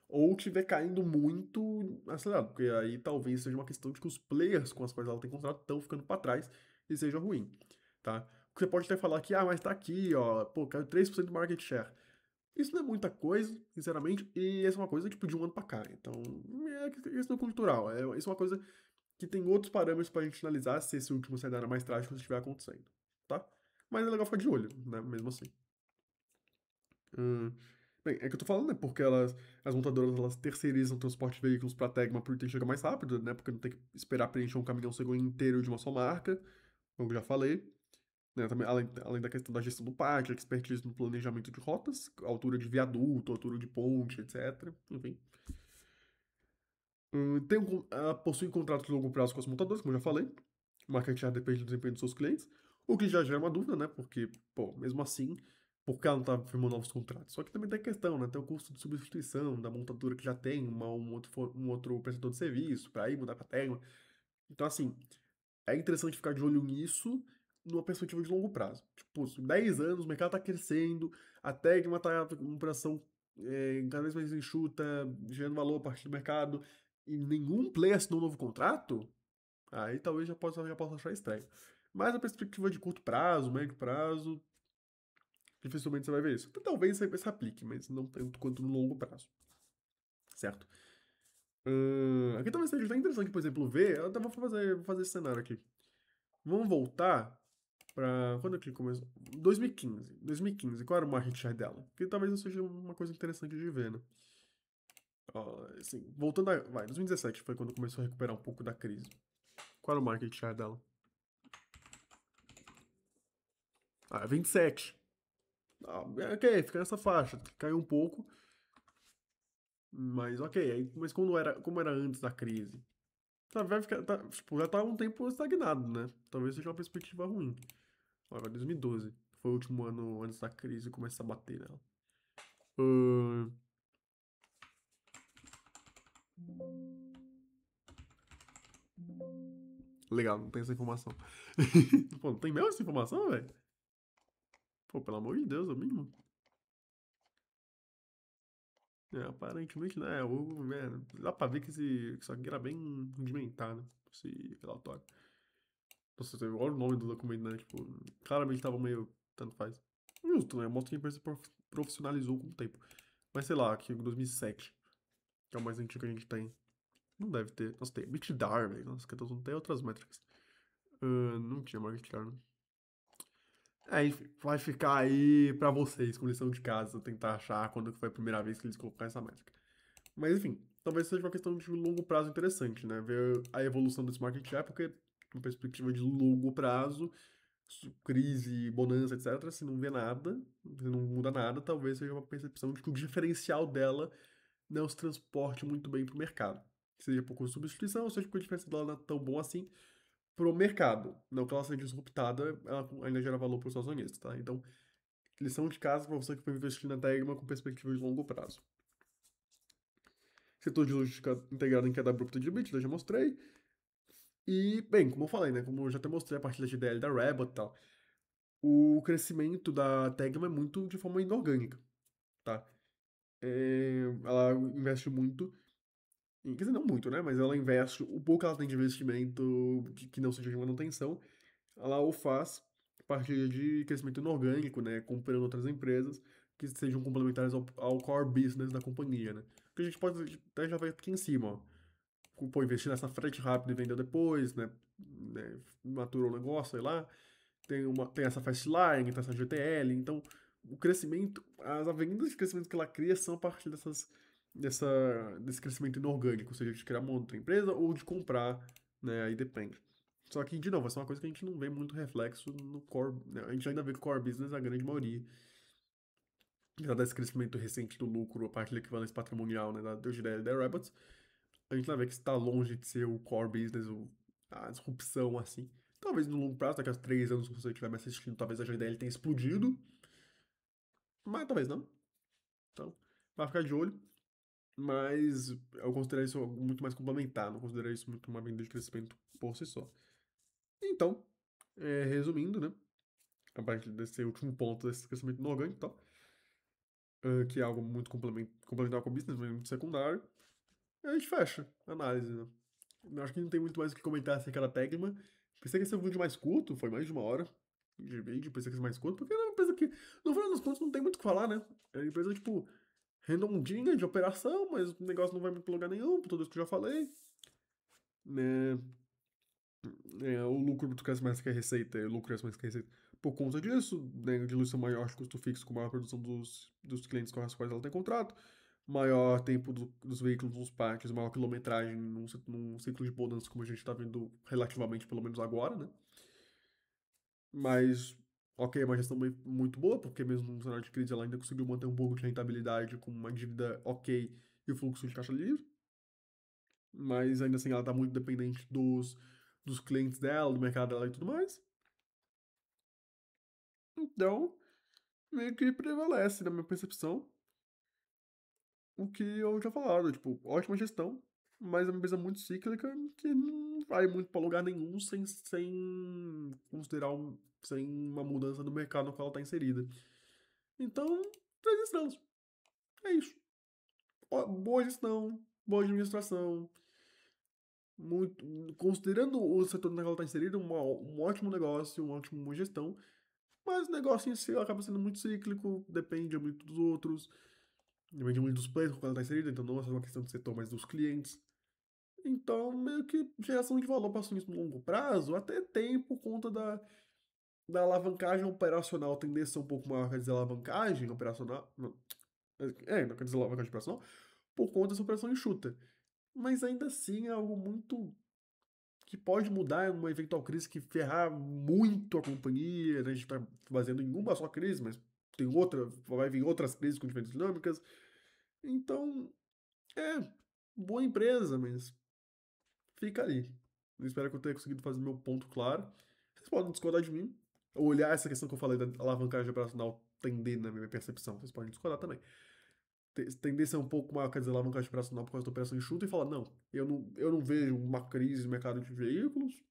ou tiver caindo muito acelerado, porque aí talvez seja uma questão de que os players com os quais ela tem contrato estão ficando pra trás e seja ruim, tá? Você pode até falar que, mas tá aqui, ó, pô, caiu 3% do market share. Isso não é muita coisa, sinceramente, e essa é uma coisa tipo de um ano pra cá. Então, isso não é cultural. Isso é uma coisa que tem outros parâmetros pra gente analisar se esse último cenário mais trágico estiver acontecendo, tá? Mas é legal ficar de olho, né? Mesmo assim. Hum, Bem, é que eu tô falando, né? Porque as montadoras elas terceirizam o transporte de veículos pra Tegma por ter que chegar mais rápido, né? Porque não tem que esperar preencher um caminhão segundo inteiro de uma só marca, como eu já falei. Né, também, além da questão da gestão do parque, expertise no planejamento de rotas, altura de viaduto, altura de ponte, etc. Enfim. Ela possui contratos de longo prazo com as montadoras, como eu já falei. O market share depende do desempenho dos seus clientes. O que já gera uma dúvida, né? Porque, pô, mesmo assim, por que ela não tá firmando novos contratos? Só que também tem a questão, né? Tem o custo de substituição da montadora que já tem um outro prestador de serviço, para ir mudar pra Tegma. Então, assim, é interessante ficar de olho nisso numa perspectiva de longo prazo. Tipo, 10 anos, o mercado tá crescendo, a Tegma tá com uma operação cada vez mais enxuta, gerando valor a partir do mercado, e nenhum player assinou um novo contrato, aí talvez já possa achar estranho. Mas a perspectiva de curto prazo, médio prazo, dificilmente você vai ver isso. Então, talvez se aplique, mas não tanto quanto no longo prazo. Certo? Aqui talvez seja bem interessante, por exemplo, ver. Eu até vou fazer esse cenário aqui. Vamos voltar pra. Quando que começou? 2015. 2015. Qual era o market share dela? Que talvez isso seja uma coisa interessante de ver, né? Ó, assim, voltando a. Vai, 2017 foi quando começou a recuperar um pouco da crise. Qual era o market share dela? 27. Ok, fica nessa faixa. Caiu um pouco. Mas ok. Mas como era antes da crise? vai ficar, tipo, já tá um tempo estagnado, né? Talvez seja uma perspectiva ruim. Agora, 2012 foi o último ano antes da crise começar a bater nela. Ahn, legal, não tem essa informação. Pô, não tem mesmo essa informação, velho? Pô, pelo amor de Deus, é o mínimo. É, aparentemente, né? Dá pra ver que isso aqui era bem rudimentar, né? Esse relatório. Nossa, olha o nome do documento, né? Tipo, claramente tava meio. Tanto faz. Justo, né? Mostra que a empresa profissionalizou com o tempo. Mas sei lá, aqui em 2007, que é o mais antigo que a gente tem. Não deve ter. Nossa, tem Bitdar, velho. Nossa, que não tem outras métricas. Não tinha Market né? É, enfim, vai ficar aí pra vocês, com lição de casa, tentar achar quando foi a primeira vez que eles colocaram essa métrica. Mas enfim, talvez seja uma questão de longo prazo interessante, né? Ver a evolução desse market cap, porque, com perspectiva de longo prazo, crise, bonança, etc., se não vê nada, se não muda nada, talvez seja uma percepção de que o diferencial dela não se transporte muito bem para o mercado. Seja por custo de substituição, seja porque o diferencial dela não é tão bom assim para o mercado. Não que ela seja disruptada, ela ainda gera valor para os acionistas, tá? Então, lição de casa para você que foi investir na Tegma com perspectiva de longo prazo. Setor de logística integrado em queda abrupta de EBITDA, já mostrei. E, bem, como eu falei, né? Como eu já até mostrei a partilha de DL da Rebel e tal, o crescimento da Tegma é muito de forma inorgânica, tá? Ela investe muito, quer dizer, não muito, né? Mas ela investe, o pouco que ela tem de investimento que não seja de manutenção, ela o faz a partir de crescimento inorgânico, né? Comprando outras empresas que sejam complementares ao core business da companhia, né? Que a gente pode até já ver aqui em cima, ó. Pô, investir nessa frete rápido e vendeu depois, né? Maturou o negócio, sei lá. Tem essa Fastline, tem essa GTL, então o crescimento, as avenidas de crescimento que ela cria são a partir desse crescimento inorgânico, seja de criar uma outra empresa ou de comprar, né? Aí depende. Só que, de novo, essa é uma coisa que a gente não vê muito reflexo no core, né? A gente ainda vê que o core business, a grande maioria, já desse crescimento recente do lucro, a parte da equivalência patrimonial, né, da GDL da Rabbit, a gente vai ver que está longe de ser o core business, a disrupção assim. Talvez no longo prazo, daqui a 3 anos, se você estiver me assistindo, talvez a GDL tenha explodido, mas talvez não. Então, vai ficar de olho. Mas eu considero isso algo muito mais complementar, não considero isso muito uma venda de crescimento por si só. Então, resumindo, né? A partir desse último ponto desse crescimento inorgânico e tal, que é algo muito complementar com o business, mas muito secundário, a gente fecha a análise, né? Eu acho que não tem muito mais o que comentar acerca da Tegma. Pensei que ia ser um vídeo mais curto, foi mais de 1 hora de vídeo, pensei que ia ser mais curto, porque é uma empresa que, no final das contas, não tem muito o que falar, né? É uma empresa, tipo, redondinha de operação, mas o negócio não vai muito pra lugar nenhum, por tudo isso que eu já falei. Né? O lucro cresce mais que a receita, o lucro cresce mais que a receita. Por conta disso, né, diluição maior de custo fixo com maior produção dos clientes com os quais ela tem contrato, maior tempo dos veículos nos parques, maior quilometragem num ciclo de mudança, como a gente está vendo relativamente, pelo menos agora, né? Mas, ok, é uma gestão muito boa, porque mesmo no cenário de crise ela ainda conseguiu manter um pouco de rentabilidade com uma dívida ok e o fluxo de caixa livre. Mas ainda assim ela está muito dependente dos clientes dela, do mercado dela e tudo mais. Então, meio que prevalece, na minha percepção, o que eu já falado. Tipo, ótima gestão, mas é uma empresa muito cíclica que não vai muito para lugar nenhum sem considerar sem uma mudança no mercado no qual ela está inserida. Então, 3 estrelas. É isso. Boa gestão, boa administração. Muito, considerando o setor no qual ela está inserida, um ótimo negócio, uma ótima gestão. Mas o negócio em si acaba sendo muito cíclico, depende muito dos outros. Depende muito dos players com qual ela está inserida, então não é só uma questão de setor, mas dos clientes. Então, meio que geração de valor para acionista no longo prazo até tem por conta da alavancagem operacional tender a ser um pouco maior que a desalavancagem operacional. Não quer dizer alavancagem operacional, por conta dessa operação enxuta. Mas ainda assim é algo muito que pode mudar em uma eventual crise que ferrar muito a companhia, né? A gente está baseando em uma só crise, mas tem outra, vai vir outras crises com diferentes dinâmicas. Então, boa empresa, mas fica ali. Eu espero que eu tenha conseguido fazer meu ponto claro. Vocês podem discordar de mim, ou olhar essa questão que eu falei da alavancagem operacional tender na minha percepção. Vocês podem discordar também. Tendência um pouco maior, quer dizer, alavancagem operacional por causa da operação enxuta e falar, não, eu não vejo uma crise no mercado de veículos,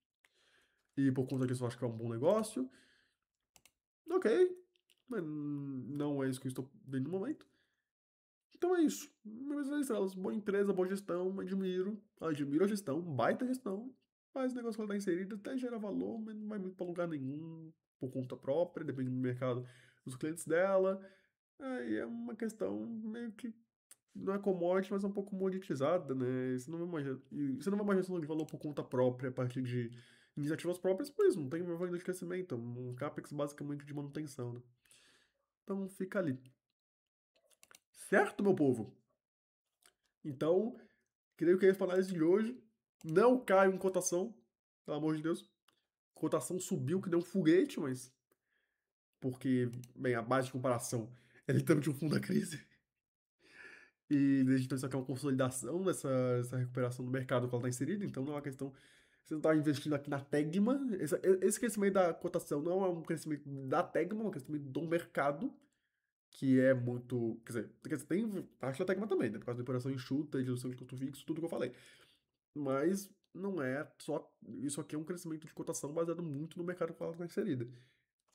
e por conta disso eu acho que é um bom negócio. Ok, mas não é isso que eu estou vendo no momento. Então é isso. Minhas estrelas, boa empresa, boa gestão, admiro a gestão, baita gestão, mas o negócio que ela está inserida até gera valor, mas não vai muito para lugar nenhum, por conta própria, depende do mercado dos clientes dela. Aí é uma questão meio que não é commodity, mas é um pouco commoditizada, né? Você não vai uma gestão de valor por conta própria, a partir de iniciativas próprias, pois não tem uma venda de crescimento, é um CAPEX basicamente de manutenção, né? Então fica ali. Certo, meu povo? Então, creio que essa foi a análise de hoje. Não caiu em cotação, pelo amor de Deus. Cotação subiu que deu um foguete, mas. Porque, bem, a base de comparação é literalmente o fundo da crise. E então isso aqui é uma consolidação dessa recuperação do mercado que ela está inserida. Então não é uma questão. Você não está investindo aqui na Tegma. Esse crescimento da cotação não é um crescimento da Tegma, é um crescimento do mercado, que é muito. Quer dizer, tem parte da Tegma também, né? Por causa da operação enxuta, de redução de custo fixo, tudo que eu falei. Mas não é só. Isso aqui é um crescimento de cotação baseado muito no mercado que ela está inserida.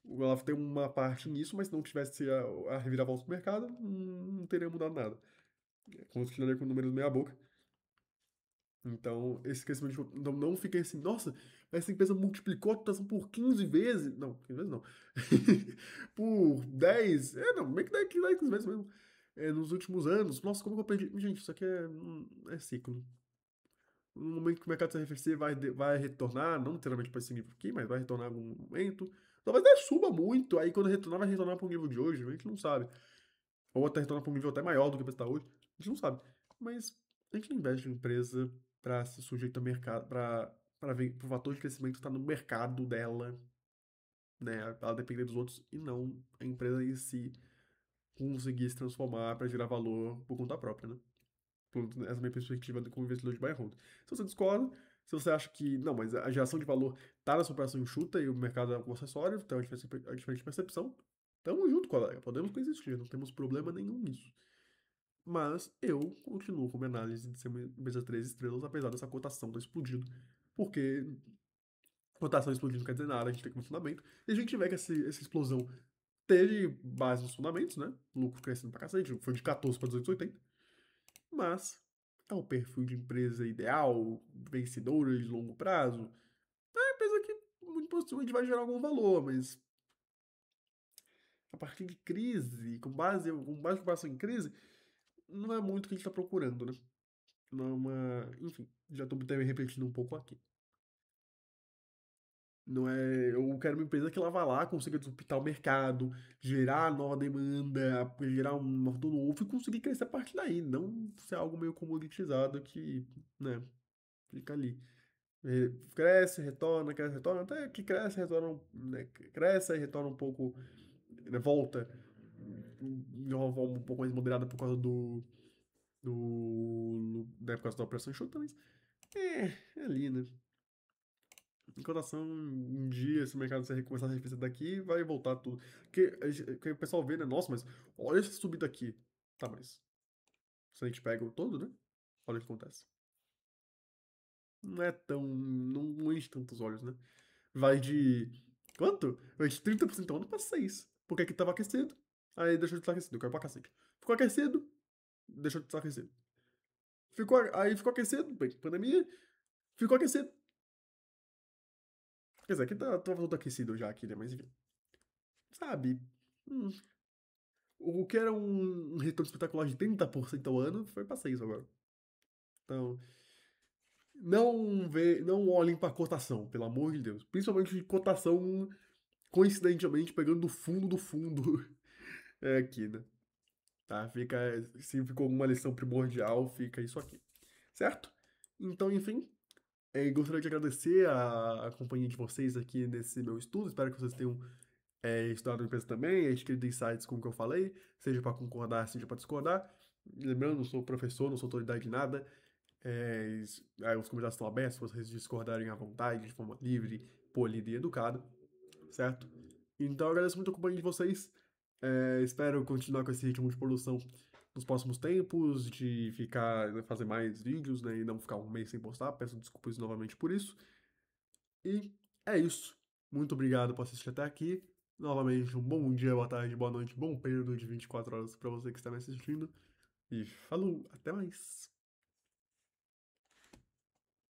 Ela tem uma parte nisso, mas se não tivesse a reviravolta do mercado, não teria mudado nada. Continuaria com números meia boca. Então, esse crescimento de, então não fiquem assim, nossa, essa empresa multiplicou a cotação por 15 vezes. Não, 15 vezes não. Por 10. Não, meio que 10 vezes mesmo. Nos últimos anos. Nossa, como que eu perdi? Gente, isso aqui é ciclo. No momento que o mercado se arrefecer, vai retornar, não literalmente para esse nível aqui, mas vai retornar em algum momento. Talvez até suba muito, aí quando retornar, vai retornar para o nível de hoje, a gente não sabe. Ou até retornar para um nível até maior do que está hoje, a gente não sabe. Mas a gente não investe em empresa para se sujeitar ao mercado, para ver o fator de crescimento está no mercado dela, né? Ela depender dos outros e não a empresa em si conseguir se transformar para gerar valor por conta própria, né? Essa é a minha perspectiva como investidor de buy and hold. Se você discorda, se você acha que, não, mas a geração de valor tá na sua operação enxuta e o mercado é um acessório, então a diferente percepção, tamo junto, colega. Podemos coexistir, não temos problema nenhum nisso. Mas eu continuo com minha análise de ser uma empresa 3 estrelas, apesar dessa cotação ter explodido. Porque cotação explodindo não quer dizer nada, a gente tem como fundamento. E a gente vê que essa explosão teve base nos fundamentos, né? Lucro crescendo pra cacete, foi de 14 para 280. Mas é o perfil de empresa ideal, vencedora de longo prazo. É uma empresa que muito possivelmente vai gerar algum valor, mas a partir de crise, com base de comparação em crise, não é muito o que a gente está procurando, né? Não é uma. Enfim, já estou também repetindo um pouco aqui. Não é. Eu quero uma empresa que ela vá lá, consiga disruptar o mercado, gerar nova demanda, gerar um modo novo e conseguir crescer a partir daí. Não ser algo meio comoditizado que, né, fica ali. Cresce, retorna, até que cresce, retorna, né, cresce e retorna um pouco, né, volta de uma forma um pouco mais moderada por causa por causa da operação short, mas é ali, né? Em cotação, um dia, se o mercado se começar a arrefecer daqui, vai voltar tudo. Porque o pessoal vê, né? Nossa, mas olha essa subida aqui. Tá, mas se a gente pega o todo, né? Olha o que acontece. Não é tão. Não enche tantos olhos, né? Vai de. Quanto? Vai de 30% ao ano pra 6. Porque aqui tava aquecido. Aí deixou de estar aquecido. Eu quero pra cacete. Ficou aquecido. Deixou de estar aquecido. Aí ficou aquecido. Bem, pandemia. Ficou aquecido. Quer dizer, aqui tava tudo aquecido já aqui, né? Mas enfim. Sabe? Hum, o que era um retorno espetacular de 30% ao ano foi pra 6 agora. Então, não olhem pra cotação, pelo amor de Deus. Principalmente cotação, coincidentemente, pegando do fundo do fundo aqui, né? Tá? Se ficou uma lição primordial, fica isso aqui. Certo? Então, enfim, gostaria de agradecer a companhia de vocês aqui nesse meu estudo. Espero que vocês tenham estudado a empresa também, adquirido insights como que eu falei, seja para concordar, seja para discordar. Lembrando, não sou professor, não sou autoridade de nada. Os comentários estão abertos para vocês discordarem à vontade, de forma livre, polida e educada, certo? Então eu agradeço muito a companhia de vocês. Espero continuar com esse ritmo de produção nos próximos tempos, de ficar, né, fazer mais vídeos, né, e não ficar um mês sem postar. Peço desculpas novamente por isso. E é isso. Muito obrigado por assistir até aqui. Novamente, um bom dia, boa tarde, boa noite, bom período de 24 horas para você que está me assistindo. E falou, até mais.